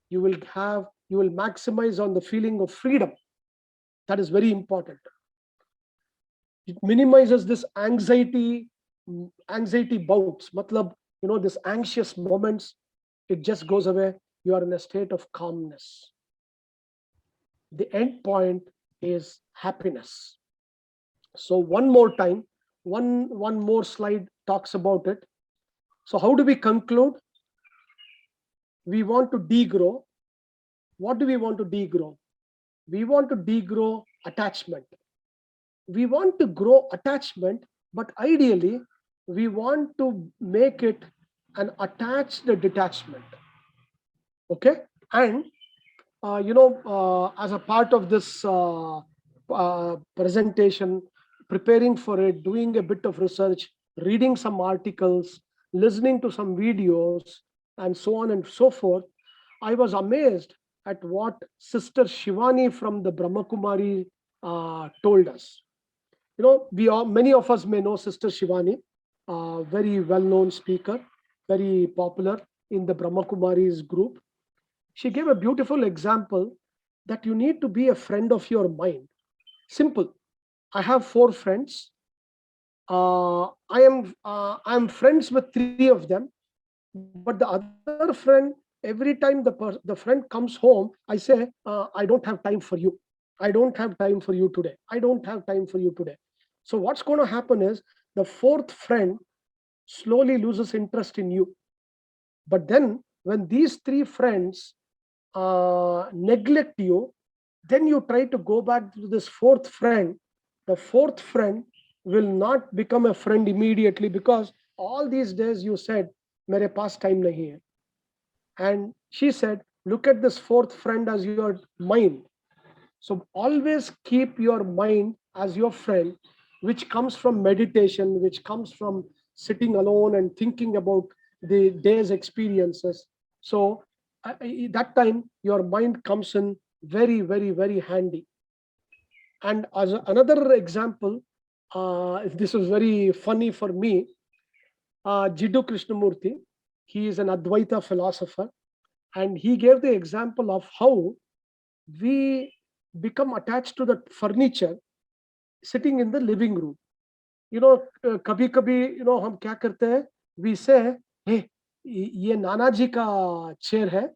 you will maximize on the feeling of freedom. That is very important. It minimizes this anxiety bouts, matlab, this anxious moments. It just goes away. You are in a state of calmness. The end point is happiness. So one more time, one more slide talks about it. So how do we conclude? We want to degrow. What do we want to degrow? We want to degrow attachment. We want to grow attachment, but ideally, we want to make it an attached detachment. Okay, and as a part of this presentation, preparing for it, doing a bit of research, reading some articles, listening to some videos, and so on and so forth, I was amazed at what Sister Shivani from the Brahma Kumari told us. Many of us may know Sister Shivani, very well-known speaker, very popular in the Brahma Kumaris group. She gave a beautiful example that you need to be a friend of your mind. Simple. I have four friends. I am friends with three of them, but the other friend, every time the friend comes home, I say, I don't have time for you. I don't have time for you today. I don't have time for you today. So what's going to happen is the fourth friend slowly loses interest in you. But then when these three friends neglect you, then you try to go back to this fourth friend. The fourth friend will not become a friend immediately, because all these days you said, mere paas time nahi hai. And she said, look at this fourth friend as your mind. So always keep your mind as your friend, which comes from meditation, which comes from sitting alone and thinking about the day's experiences. So that time your mind comes in very, very, very handy. And as another example, this was very funny for me. Jiddu Krishnamurti, he is an Advaita philosopher, and he gave the example of how we become attached to the furniture sitting in the living room. कभी कभी हम क्या करते हैं, we say, hey, ये नाना जी का chair है,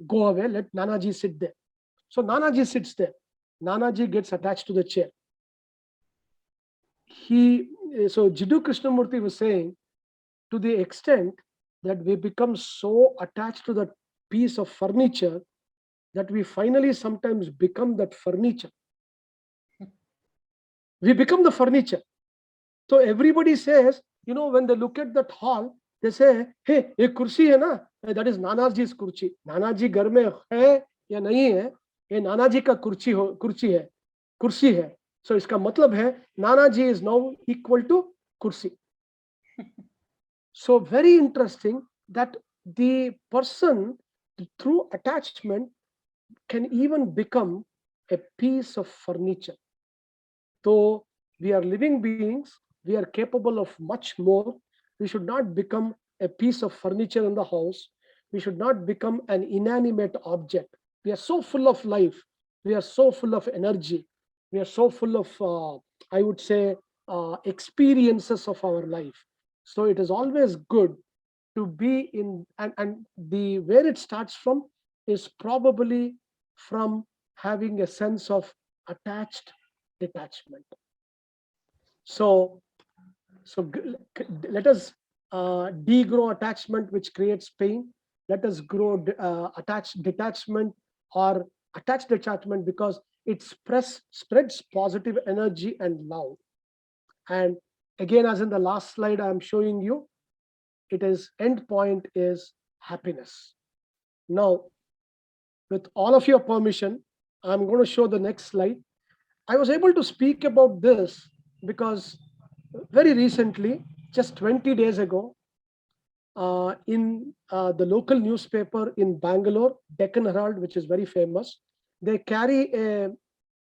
go away, let Nana ji sit there. So Nana ji sits there. Nana ji gets attached to the chair. So Jiddu Krishnamurti was saying, to the extent that we become so attached to that piece of furniture that we finally sometimes become that furniture. We become the furniture. So everybody says, when they look at that hall, they say, hey, ye kursi hai na? That is Nanaji's kursi. Nanaji घर में है या नहीं है? ये नानाजी का कुर्सी है. So इसका मतलब है Nanaji is now equal to kursi. So very interesting that the person through attachment can even become a piece of furniture. So we are living beings, we are capable of much more. We should not become a piece of furniture in the house. We should not become an inanimate object. We are so full of life. We are so full of energy. We are so full of, I would say, experiences of our life. So it is always good to be in, and the where it starts from is probably from having a sense of attached detachment. So, let us degrow attachment, which creates pain. Let us grow attached detachment or attached detachment, because it spreads positive energy and love. And again, as in the last slide, I am showing you, it is end point is happiness. Now, with all of your permission, I'm going to show the next slide. I was able to speak about this because very recently, just 20 days ago, in the local newspaper in Bangalore, Deccan Herald, which is very famous, they carry a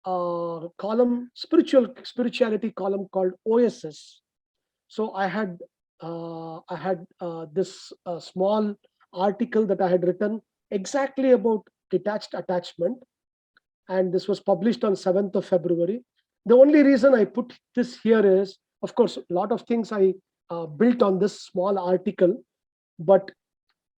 column, spirituality column called OSS. So I had this small article that I had written exactly about detached attachment, and this was published on 7th of February. The only reason I put this here is, of course, a lot of things I built on this small article, but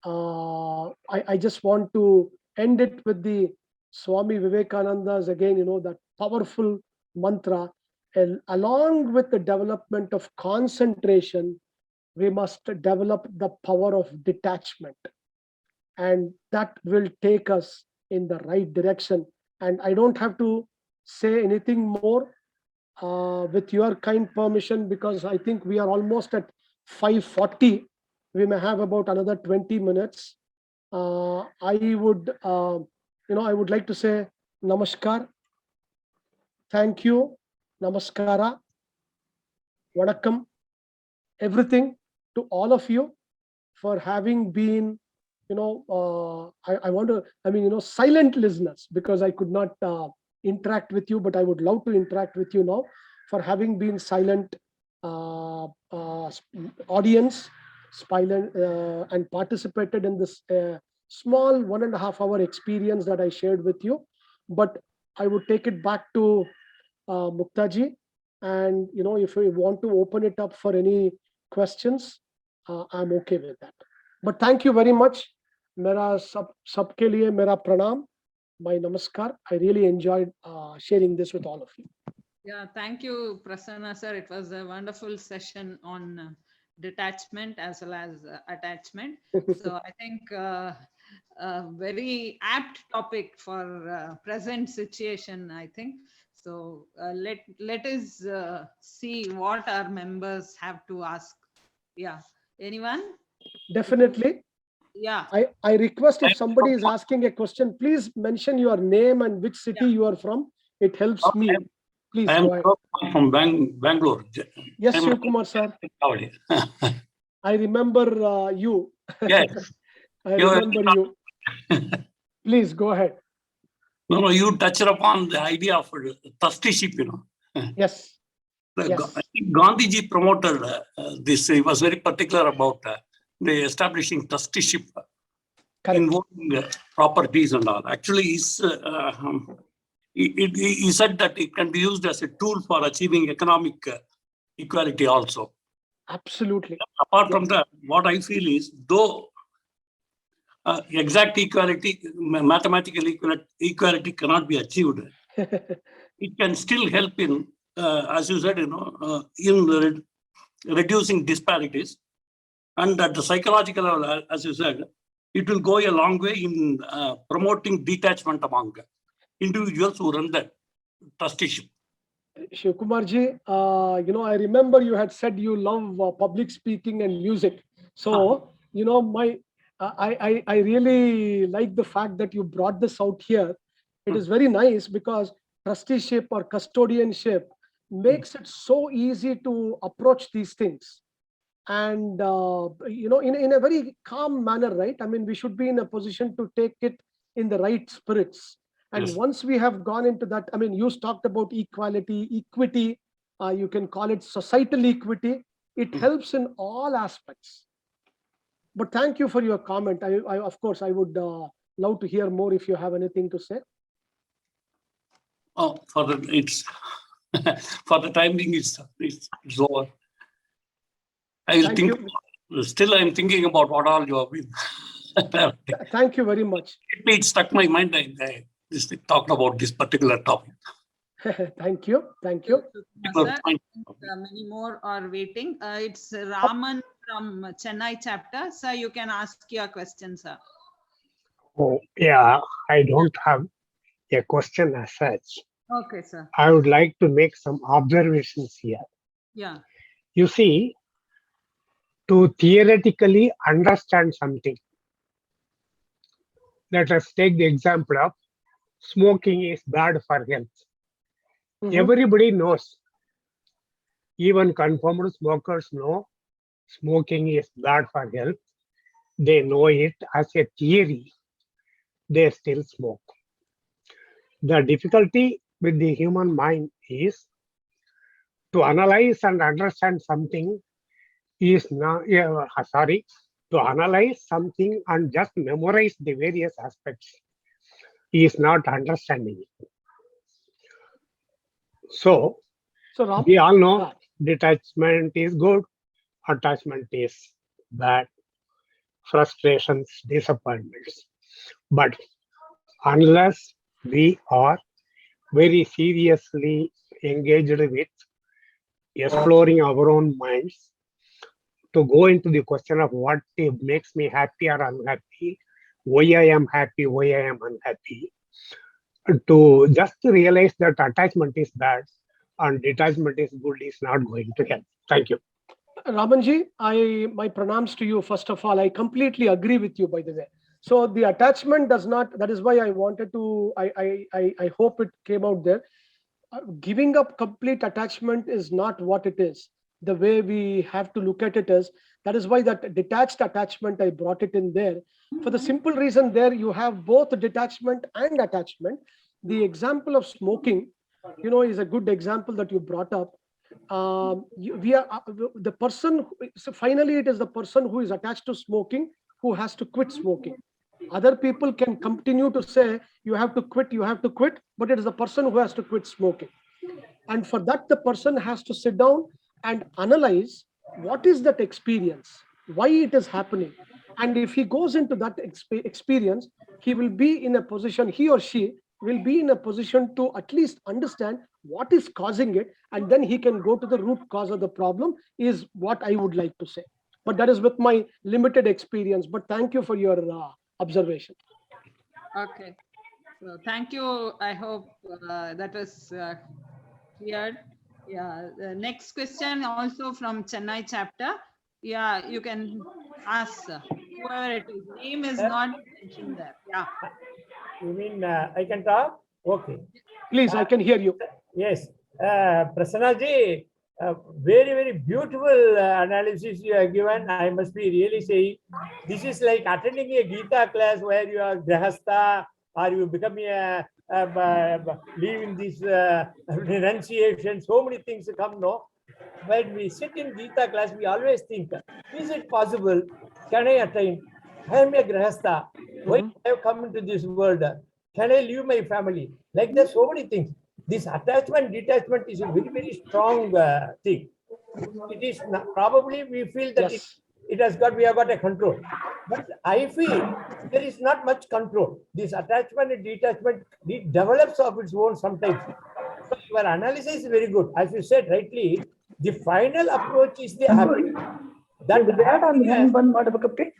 I just want to end it with the Swami Vivekananda's, again, that powerful mantra. And along with the development of concentration, we must develop the power of detachment, and that will take us in the right direction. And I don't have to say anything more, with your kind permission, because I think we are almost at 5:40. We may have about another 20 minutes. I would like to say namaskar, thank you, namaskara, vanakkam, everything to all of you for having been, I want to, silent listeners, because I could not interact with you, but I would love to interact with you now, for having been silent audience, silent, and participated in this small 1.5 hour experience that I shared with you. But I would take it back to Muktaji, and if we want to open it up for any questions, I'm okay with that. But thank you very much. मेरा सबके लिए मेरा प्रणाम, my namaskar. I really enjoyed sharing this with all of you. Yeah, thank you, Prasanna sir. It was a wonderful session on detachment as well as attachment. So I think a very apt topic for present situation, I think. So let us see what our members have to ask. Yeah, anyone? Definitely. Yeah. I request, if somebody is asking a question, please mention your name and which city you are from. It helps me. Please I am go ahead. from Bangalore. Yes, Shivkumar sir. I remember you. Yes. I remember you. Please go ahead. No, you touched upon the idea of trusteeship, Yes. Yes. I think Gandhiji promoted this. He was very particular about the establishing trusteeship, involving properties and all. Actually, he said that it can be used as a tool for achieving economic equality also. Absolutely. Apart from that, what I feel is, though exact equality, mathematical equality cannot be achieved, it can still help in, as you said, in reducing disparities. And at the psychological level, as you said, it will go a long way in promoting detachment among individuals who run the trusteeship. Shivkumarji, I remember you had said you love public speaking and music. So, I really like the fact that you brought this out here. It Hmm. is very nice because trusteeship or custodianship Hmm. makes it so easy to approach these things. And, in a very calm manner, right? I mean, we should be in a position to take it in the right spirits. And Yes. once we have gone into that, I mean, you talked about equality, equity, you can call it societal equity. It Hmm. helps in all aspects. But thank you for your comment. Of course, I would love to hear more if you have anything to say. Oh, it's for the time being, it's over. I will Thank think. you. Still, I'm thinking about what all you have been. Thank you very much. It stuck my mind. I just talked about this particular topic. Thank you. Thank you, you. Sir. Particular point. Many more are waiting. It's Raman from Chennai chapter. Sir, you can ask your question, sir. Oh, yeah, I don't have a question as such. Okay, sir. I would like to make some observations here. Yeah. You see, to theoretically understand something, let us take the example of smoking is bad for health. Mhm. Everybody knows, even confirmed smokers know smoking is bad for health. They know it as a theory, they still smoke. The difficulty with the human mind is to analyze and understand something is not, to analyze something and just memorize the various aspects is not understanding it. So So, Ram, we all know uh, detachment is good, attachment is bad, frustrations, disappointments. But unless we are very seriously engaged with exploring our own minds to go into the question of what makes me happy or unhappy, why I am happy, why I am unhappy, to just realize that attachment is bad and detachment is good is not going to help. Thank you. Ramanji, my pronouns to you. First of all, I completely agree with you. By the way, so the attachment does not. That is why I wanted to. I hope it came out there. Giving up complete attachment is not what it is. The way we have to look at it is, that is why that detached attachment, I brought it in there for the simple reason there you have both detachment and attachment. The example of smoking, is a good example that you brought up. We are the person so finally it is the person who is attached to smoking who has to quit smoking. Other people can continue to say you have to quit, you have to quit, but it is the person who has to quit smoking. And for that, the person has to sit down and analyze what is that experience, why it is happening. And if he goes into that experience, he will be in a position, he or she will be in a position to at least understand what is causing it, and then he can go to the root cause of the problem, is what I would like to say. But that is with my limited experience. But thank you for your observation. Okay. So thank you. I hope that was cleared. Yeah. The next question also from Chennai chapter. Yeah, you can ask whoever it is. Name is not mentioned there. Yeah. You mean I can talk? Okay. Please, I can hear you. Yes. Prasanna ji, very, very beautiful analysis you have given. I must be really saying this is like attending a Gita class where you are Grahastha or you become leaving this renunciation. So many things come, no? When we sit in Gita class, we always think, is it possible? Can I attain? I am a Grahastha. Why Mhm. I have come into this world? Can I leave my family? Like there's so many things. This attachment, detachment is a very, very strong thing. It is not, probably we feel that Yes. it has got, we have got a control. But I feel there is not much control. This attachment and detachment, it develops of its own sometimes. So your analysis is very good. As you said rightly, the final approach is the happiness. That happiness,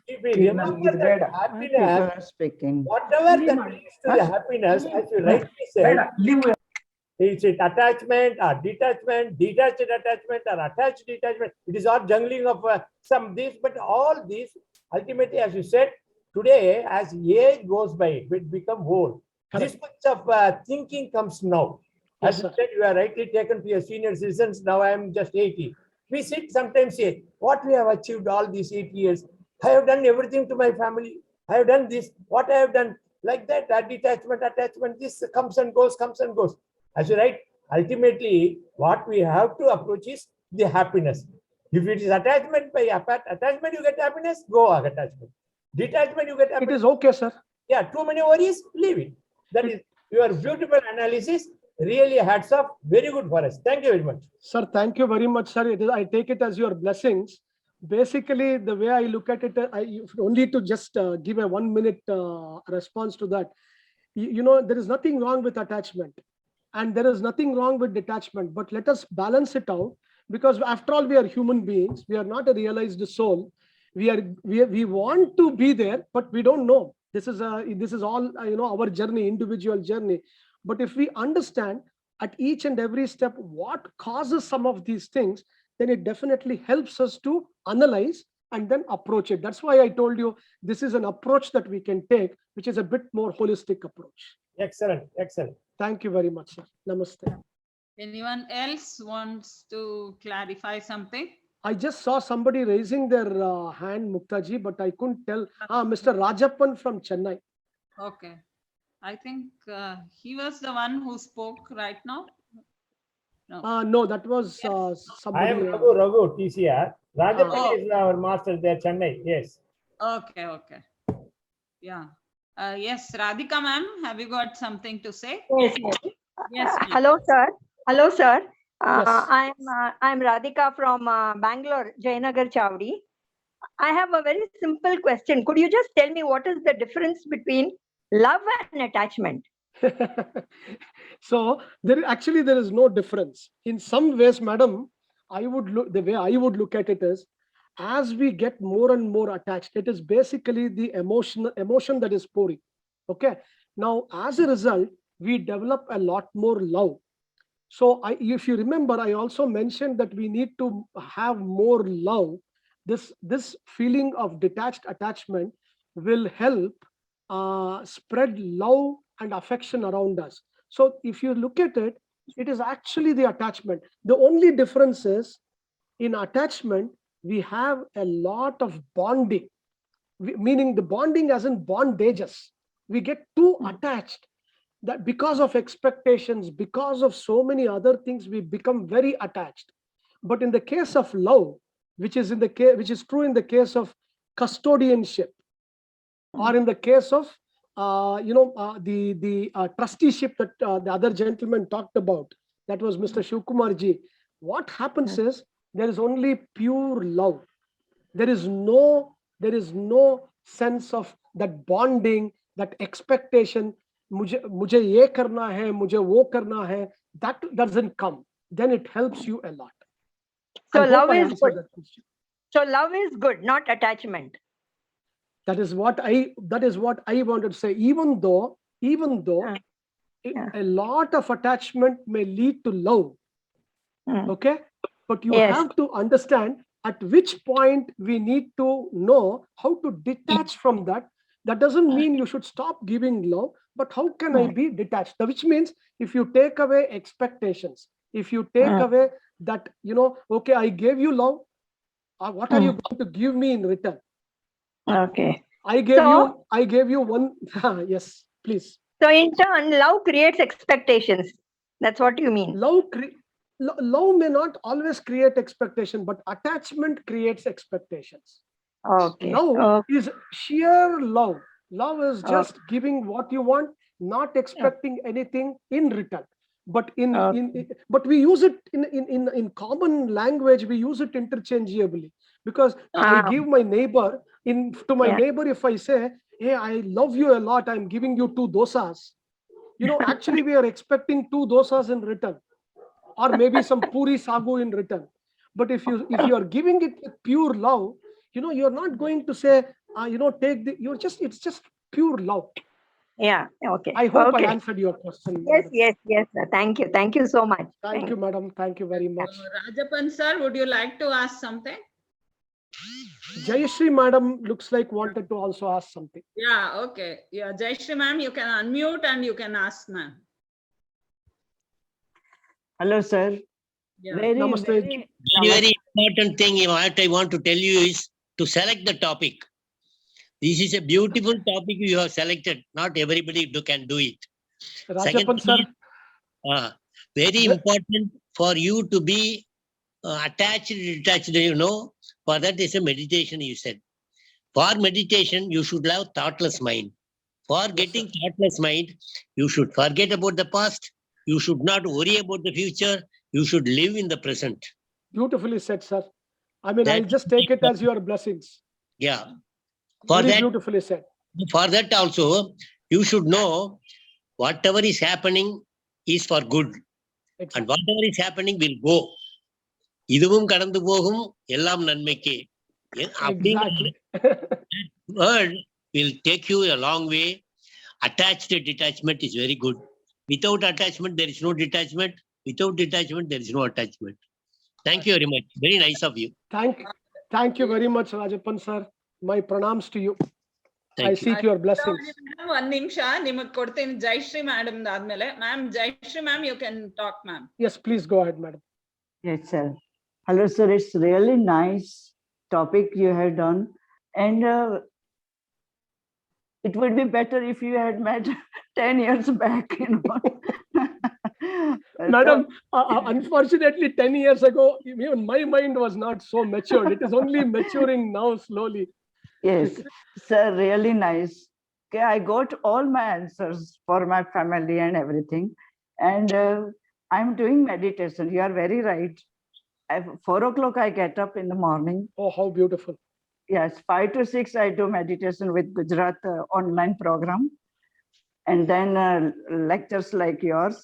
if we remember that happiness, People are speaking. whatever that leads to the happiness, as you rightly said, Is it attachment or detachment, detached attachment or attached detachment? It is all jungling of some this, but all these ultimately, as you said, today as age goes by, it become old. This much of thinking comes now. As Yes, you sir. said, you are rightly taken to your senior citizens. Now I am just 80. We sit sometimes say, what we have achieved all these 8 years. I have done everything to my family. I have done this. What I have done, like that, detachment, attachment, this comes and goes, comes and goes. As you write, ultimately, what we have to approach is the happiness. If it is attachment by attachment, you get happiness, go attachment. Detachment, you get It happiness. is okay, sir. Yeah, too many worries, leave it. That is your beautiful analysis. Really, hats off. Very good for us. Thank you very much. Sir, thank you very much, sir. I take it as your blessings. Basically, the way I look at it, only to just give a 1 minute response to that. There is nothing wrong with attachment, and there is nothing wrong with detachment. But let us balance it out, because after all, we are human beings. We are not a realized soul. We want to be there, but we don't know. This is all our journey, individual journey. But if we understand at each and every step what causes some of these things, then it definitely helps us to analyze and then approach it. That's why I told you this is an approach that we can take, which is a bit more holistic approach. Excellent, excellent. Thank you very much, sir. Namaste. Anyone else wants to clarify something? I just saw somebody raising their hand, Muktaji, but I couldn't tell. Mr. Rajappan from Chennai. Okay. I think he was the one who spoke right now. No. No, that was Yes. I somebody. am Raghu, TCR. Rajapan Oh. is our master there, Chennai. Yes. Okay, okay. Yeah. Yes, Radhika ma'am, have you got something to say? Yes, yes. Yes, ma'am. Hello, sir. Hello, sir. Yes. I'm Radhika from Bangalore, Jayanagar Chowdi. I have a very simple question. Could you just tell me what is the difference between love and attachment? So there is no difference. In some ways, madam, the way I would look at it is, as we get more and more attached, it is basically the emotion that is pouring. Okay. Now, as a result, we develop a lot more love. So if you remember, I also mentioned that we need to have more love. This feeling of detached attachment will help spread love and affection around us. So if you look at it, it is actually the attachment. The only difference is, in attachment we have a lot of bonding, meaning the bonding as in bondages. We get too attached, that because of expectations, because of so many other things, we become very attached. But in the case of love, which is true in the case of custodianship, or in the case of the trusteeship that the other gentleman talked about, that was Mr. Shivkumar ji. What happens is, there is only pure love. There is no sense of that bonding, that expectation. मुझे ये करना है, मुझे वो करना है. That doesn't come. Then it helps you a lot. So I hope love I is answered good. that question. So love is good, not attachment. That is what I wanted to say. Even though Yeah. a lot of attachment may lead to love, Hmm. okay, but you Yes. have to understand at which point we need to know how to detach from that. That doesn't mean you should stop giving love, but how can I be detached? Which means, if you take away expectations, if you take away that, okay, I gave you love, what are you going to give me in return? Okay. I gave you one. Yes, please. So in turn, love creates expectations. That's what you mean. Love may not always create expectation, but attachment creates expectations. Okay. Love is sheer love. Love is just giving what you want, not expecting anything in return. But but we use it in common language. We use it interchangeably, because I give my neighbor to my neighbor. If I say, "Hey, I love you a lot. I'm giving you 2 dosas," actually we are expecting 2 dosas in return, or maybe some puri sagu in return. But if you are giving it with pure love, you're not going to say, take the. It's just pure love. Yeah. Okay. I hope Okay. I answered your question. Yes, Madam. yes, yes, sir. Thank you. Thank you so much. Thank you, madam. Thank you very much. Rajapan sir, would you like to ask something? Jayashree madam looks like wanted to also ask something. Yeah, okay. Yeah, Jayashree ma'am, you can unmute and you can ask ma'am. Hello, sir. Yeah. Very, Namaste. Very important thing what I want to tell you is to select the topic. This is a beautiful topic you have selected. Not everybody can do it. Rajapan Second sir. thing is, very important for you to be attached, detached, for that is a meditation, you said. For meditation, you should have thoughtless mind. For getting thoughtless mind, you should forget about the past. You should not worry about the future. You should live in the present. Beautifully said, sir. I mean, That I'll just take it as your blessings. Yeah. For Very that, beautifully said. for that also, you should know whatever is happening is for good. And Exactly. whatever is happening will go. இதுவும் கடந்து போகும் எல்லாம் நன்மைக்கே. Exactly. Word will take you a long way. Attached detachment is very good. Without attachment, there is no detachment. Without detachment, there is no attachment. Thank you very much. Very nice of you. Thank you very much, Rajapan sir. My pranams to you. Thank I you. seek your blessings. One ನಿಮಿಷ ನಿಮಗೆ ಕೊಡ್ತೀನಿ Jayashree madam ಆದ್ಮೇಲೆ ma'am Jayashree ma'am you can talk ma'am. Yes, please go ahead, madam. Yes, sir. Hello, sir. It's really nice topic you have done. And it would be better if you had met 10 years back, Madam, unfortunately, 10 years ago, even my mind was not so matured. It is only maturing now slowly. Yes, sir, really nice. Okay, I got all my answers for my family and everything. And I'm doing meditation. You are very right. At 4 o'clock, I get up in the morning. Oh, how beautiful. Yes, 5 to 6, I do meditation with Gujarat online program. And then lectures like yours.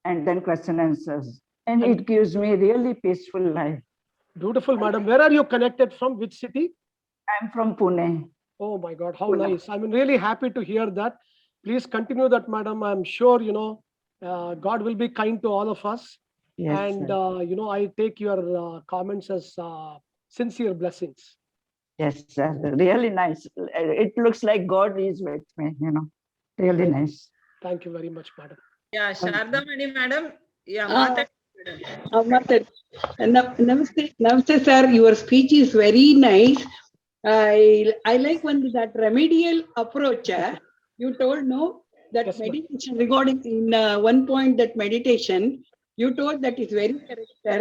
And then question answers. And it gives me really peaceful life. Beautiful, madam. Where are you connected from? Which city? I'm from Pune. Oh my God, how nice. I'm really happy to hear that. Please continue that, madam. I'm sure, God will be kind to all of us. Yes, And, sir. I take your comments as sincere blessings. Yes, sir. Really nice. It looks like God is with me, Really nice. Thank you very much, madam. Yeah, Sharda Mani madam. Yeah, Namaste, sir. Your speech is very nice. I like when that remedial approach you told, that Yes, ma'am. meditation regarding in one point, that meditation you told that is very correct, sir.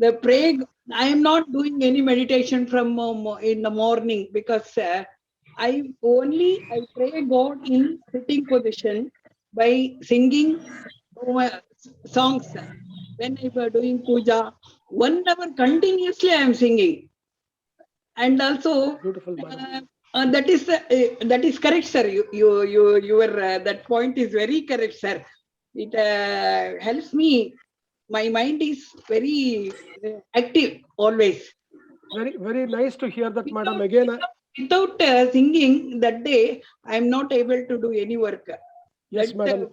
The prayer, I am not doing any meditation from in the morning because I pray God in sitting position by singing songs. When I was doing puja, 1 hour continuously I am singing. And also, Beautiful, madam. that is correct, sir. Your that point is very correct, sir. It helps me. My mind is very active always. Very, very nice to hear that, madam. Again, Without singing that day, I am not able to do any work. yes, madam.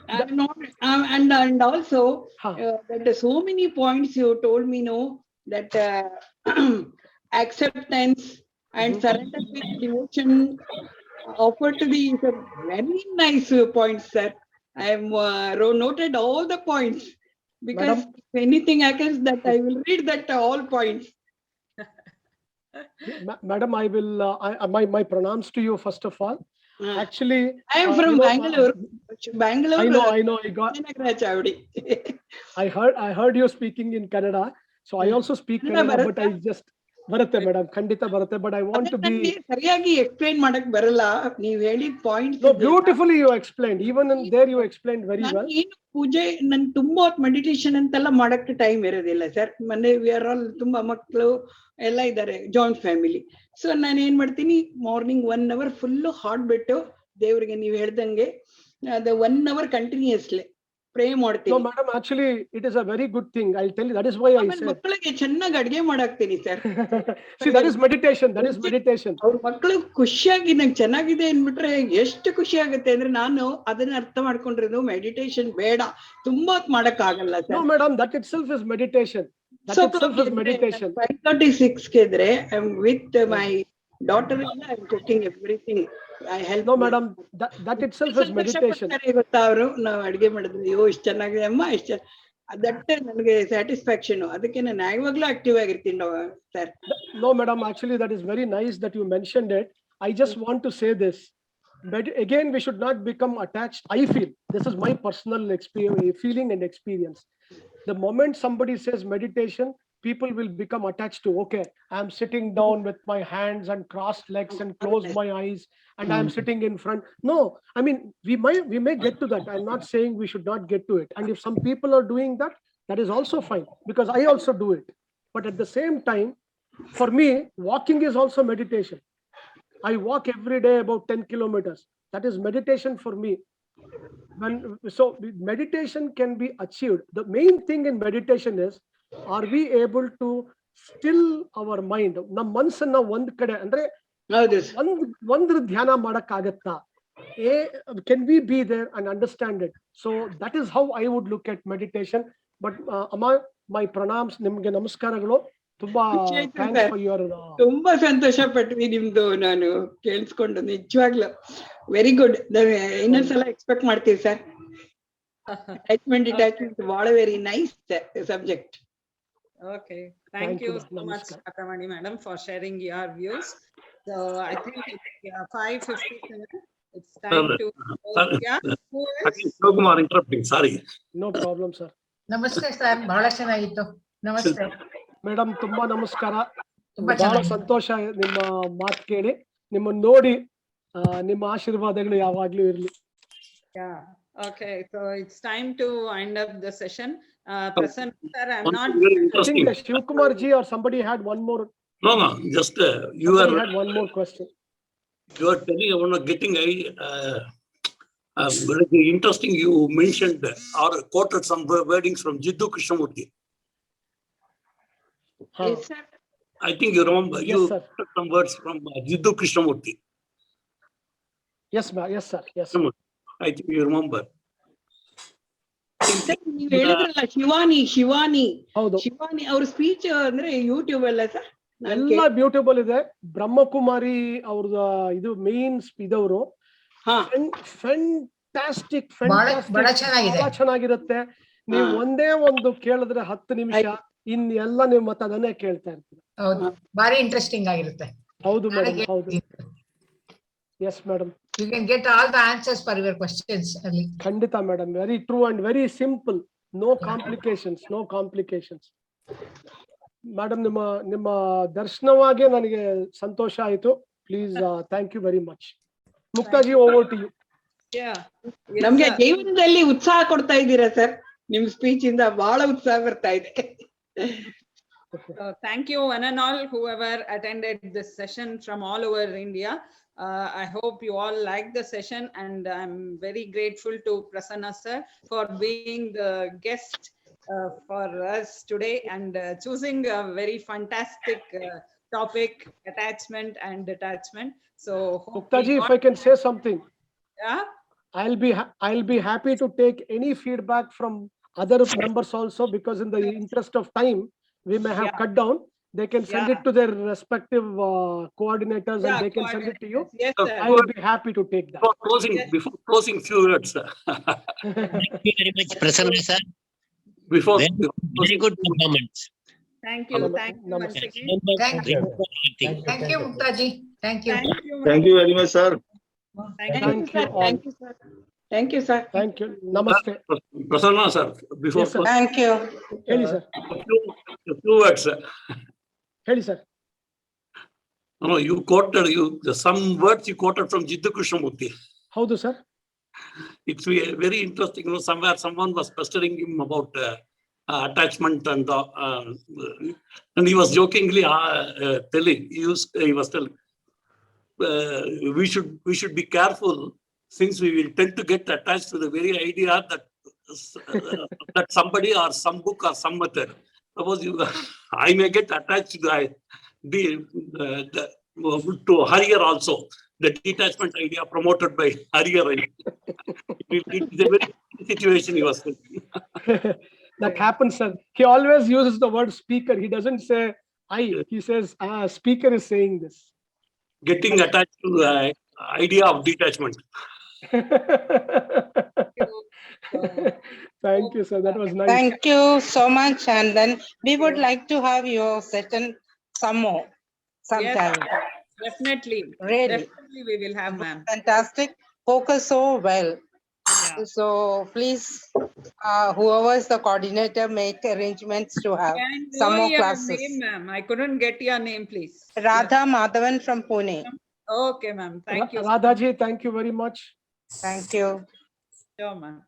I'm not, and also that so many points you told me, that acceptance and surrender with devotion offered to the very nice points, sir. I have noted all the points because if anything happens, that I will read that all points. Madam, I will my pranams to you first of all. Actually, I am from Bangalore. I know. I heard you speaking in Kannada, so I also speak Kannada, but I just ಬರುತ್ತೆ madam, ಖಂಡಿತ ಬರುತ್ತೆ, but I want to be ಸರಿಯಾಗಿ explain ಮಾಡಕ್ ಬರಲ್ಲ. ನೀವು ಹೇಳಿದ point beautifully you explained. Even in there you explained very well. ಏನು ಪೂಜೆ ನನ್ ತುಂಬಾ ಮೆಡಿಟೇಷನ್ ಅಂತೆಲ್ಲ ಮಾಡಕ್ಕೆ ಟೈಮ್ ಇರೋದಿಲ್ಲ ಸರ್. ಮನೆ ವಿ ಆರ್ ಆಲ್ ತುಂಬಾ ಮಕ್ಕಳು ಎಲ್ಲ ಇದ್ದಾರೆ, ಜಾಯಿಂಟ್ ಫ್ಯಾಮಿಲಿ. ಸೊ ನಾನು ಏನ್ ಮಾಡ್ತೀನಿ, ಮಾರ್ನಿಂಗ್ 1 hour ಫುಲ್ ಹಾಡ್ಬಿಟ್ಟು ದೇವ್ರಿಗೆ ನೀವು ಹೇಳ್ದಂಗೆ ಅದು 1 hour ಕಂಟಿನ್ಯೂಸ್ಲಿ ಪ್ರೇ No, ಮಾಡ್ತೀನಿ. madam, actually, it is a very good thing. I'll tell you. That is why I ಆಮೇಲೆ said. ಮಕ್ಕಳಿಗೆ ಚೆನ್ನಾಗಿ ಅಡ್ಗೆ ಮಾಡಾಕ್ತೀನಿ sir. See, that is meditation. That is meditation. ಅವ್ರ ಮಕ್ಕಳು ಖುಷಿಯಾಗಿ ನಂಗೆ ಚೆನ್ನಾಗಿದೆ ಅಂದ್ಬಿಟ್ರೆ ಎಷ್ಟು ಖುಷಿ ಆಗುತ್ತೆ ಅಂದ್ರೆ ನಾನು ಅದನ್ನ ಅರ್ಥ ಮಾಡ್ಕೊಂಡಿರೋದು ಮೆಡಿಟೇಷನ್ ಬೇಡ, ತುಂಬಾ ಮಾಡಕ್ ಆಗಲ್ಲ No, sir. madam, that itself is meditation. That itself is meditation. 5:36 ಇದ್ರೆ I am with my daughter ಇಂದ I am cooking everything. I help. No, madam, that itself is meditation. ಗೊತ್ತಾ ಅವರು ನಾವು ಅಡ್ಗೆ ಮಾಡಿದ್ವಿ, ಅಯ್ಯೋ ಇಷ್ಟ ಚೆನ್ನಾಗಿದೆ ಅಮ್ಮ, ಇಷ್ಟ, ದಟ್ ನನಗೆ ಸ್ಯಾಟಿಸ್ಫ್ಯಾಕ್ಷನ್. ಅದಕ್ಕೆ ನಾನು ಯಾವಾಗ್ಲೂ ಆಕ್ಟಿವ್ ಆಗಿರ್ತೀನಿ sir. No, madam, actually, that is very nice that you mentioned it. I just want to say this. But again, we should not become attached. I feel, this is my personal experience, feeling and experience. The moment somebody says meditation, people will become attached to, okay, I'm sitting down with my hands and crossed legs and close my eyes and I'm sitting in front. No, I mean, we may get to that. I'm not saying we should not get to it. And if some people are doing that, that is also fine, because I also do it. But at the same time, for me, walking is also meditation. I walk every day about 10 kilometers. That is meditation for me. So meditation can be achieved. The main thing in meditation is, are we able to still our mind? ನಮ್ಮ ಮನಸ್ಸನ್ನ ಒಂದ್ ಕಡೆ ಅಂದ್ರೆ ಒಂದ್ರ ಧ್ಯಾನ ಮಾಡಕ್ ಆಗತ್ತಾ? Can we be there and understand it? So that is how I would look at meditation. But Amma, my pranams, ನಿಮ್ಗೆ ನಮಸ್ಕಾರಗಳು. ತುಂಬಾ ಥ್ಯಾಂಕ್ಸ್ ಫಾರ್ ಯುವರ್. ತುಂಬಾ ಸಂತೋಷ ಪಟ್ವಿ ನಿಮ್ದು ನಾನು ಕೇಳಿಸ್ಕೊಂಡು, ನಿಜವಾಗ್ಲು ವೆರಿ ಗುಡ್. ಇನ್ನೊಂದ್ಸಲ ಎಕ್ಸ್ಪೆಕ್ಟ್ ಮಾಡ್ತೀವಿ ಸರ್. ಅಟ್ಯಾಚ್ಮೆಂಟ್ ಡಿಟ್ಯಾಚ್ಮೆಂಟ್ ಬಹಳ very nice subject. Okay, thank you so much, Katamani madam, for sharing your views. So I think it's 5:57. It's time to. Yeah, who is? Kumar interrupting. Sorry. No problem, sir. ನಮಸ್ತೆ sir, ಬಹಳ ಚೆನ್ನಾಗಿತ್ತು. ನಮಸ್ತೆ madam, ತುಂಬಾ ನಮಸ್ಕಾರ. ತುಂಬಾ ಬಹಳ ಸಂತೋಷ ನಿಮ್ಮ ಮಾತು ಕೇಳಿ, ನಿಮ್ಮನ್ನ ನೋಡಿ. ನಿಮ್ಮ ಆಶೀರ್ವಾದಗಳು ಯಾವಾಗ್ಲೂ ಇರ್ಲಿ. Yeah. Okay, so it's time to wind up the session. Prasanna sir, I'm not. I think Shivkumar ji or somebody had one more. No, just you had one more question. You are telling about getting very interesting. You mentioned or quoted some wordings from Jiddu Krishnamurti. Yes, sir. I think you remember. Yes, you sir. took some words from Jiddu Krishnamurti. Yes, ma'am. Yes, sir. Yes. I think you remember. ನೀವು ಹೇಳಿದ್ರಲ್ಲ ಶಿವಾನಿ ಹೌದು, ಅವ್ರ speech ಅಂದ್ರೆ YouTube ಅಲ್ಲ sir? ಎಲ್ಲ beautiful ಇದೆ. ಬ್ರಹ್ಮಕುಮಾರಿ ಅವ್ರದ ಇದು ಮೇನ್ ಇದವರು ಫ್ಯಾಂಟಾಸ್ಟಿಕ್ ಬಹಳ ಚೆನ್ನಾಗಿದೆ. ಬಹಳ ಚೆನ್ನಾಗಿರುತ್ತೆ. ನೀವು ಒಂದೇ ಒಂದು ಕೇಳಿದ್ರೆ 10 ನಿಮಿಷ, ಇನ್ನೆಲ್ಲ ನೀವು ಮತ್ತೆ ಅದನ್ನೇ ಕೇಳ್ತಾ ಇರ್ತೀರ. ಹೌದು, ಬಾರಿ ಇಂಟ್ರೆಸ್ಟಿಂಗ್ ಆಗಿರುತ್ತೆ. ಹೌದು ಮೇಡಮ್, ಹೌದು. Yes madam, you can get all the answers for your questions ಅಲ್ಲಿ. ಖಂಡಿತ madam, very true and very simple. No complications. Madam, ನಿಮ್ಮ ದರ್ಶನವಾಗೇ ನನಗೆ ಸಂತೋಷ ಆಯ್ತು. Please, thank you very much. Muktaji, over to you. ನಮ್ಗೆ ಜೀವನದಲ್ಲಿ ಉತ್ಸಾಹ ಕೊಡ್ತಾ ಇದ್ದೀರಾ ಸರ್. ನಿಮ್ ಸ್ಪೀಚ್ ಇಂದ ಬಹಳ ಉತ್ಸಾಹ ಬರ್ತಾ ಇದೆ. Thank you one and all whoever attended this session from all over India. I hope you all liked the session, and I'm very grateful to Prasanna sir for being the guest for us today and choosing a very fantastic topic, attachment and detachment. So Muktaji, if I can say something. Yeah, I'll be happy to take any feedback from other members also, because in the interest of time we may have cut down. They can send it to their respective coordinators, and they can send it to you. Yes, sir. I will be happy to take that. Before closing, few words. Thank you very much, Prasanna sir. Very good performance. Thank you. Thank you once again. Thank you, Muktaji. Thank you. Thank you very much, sir. Thank you all. Thank you, sir. Thank you. Namaste. Prasanna sir, before Yes, sir. Thank you. Heli sir. a few words. Heli sir. No, you quoted some words you quoted from Jiddu Krishnamurti. How do, sir? It's very interesting. Somewhere someone was pestering him about attachment, and he was jokingly telling. He was telling we should be careful, since we will tend to get attached to the very idea that that somebody or some book or some method. Suppose I may get attached to to Harihar also. The detachment idea promoted by Harihar. It is a very situation he was thinking. That happens, sir. He always uses the word speaker. He doesn't say I. He says, speaker is saying this. Getting attached to the idea of detachment. Thank you, sir. That was nice. Thank you so much. And then we would like to have your session some more, sometime. Yes, definitely. Really. Definitely we will have, ma'am. Fantastic. Focus so well. Yeah. So please, whoever is the coordinator, make arrangements to have Can some know more your classes. name, ma'am? I couldn't get your name, please. Radha Madhavan from Pune. Okay, ma'am. Thank you. Radhaji, thank you very much. Thank you. Sure, ma'am.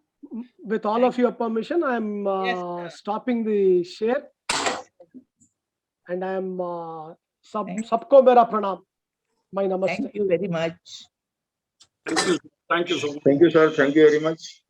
With all of your permission, I'm stopping the share. And I'm sabko mera pranam. My namaste. Thank you very much. Thank you. Thank you so much. Thank you, sir. Thank you very much.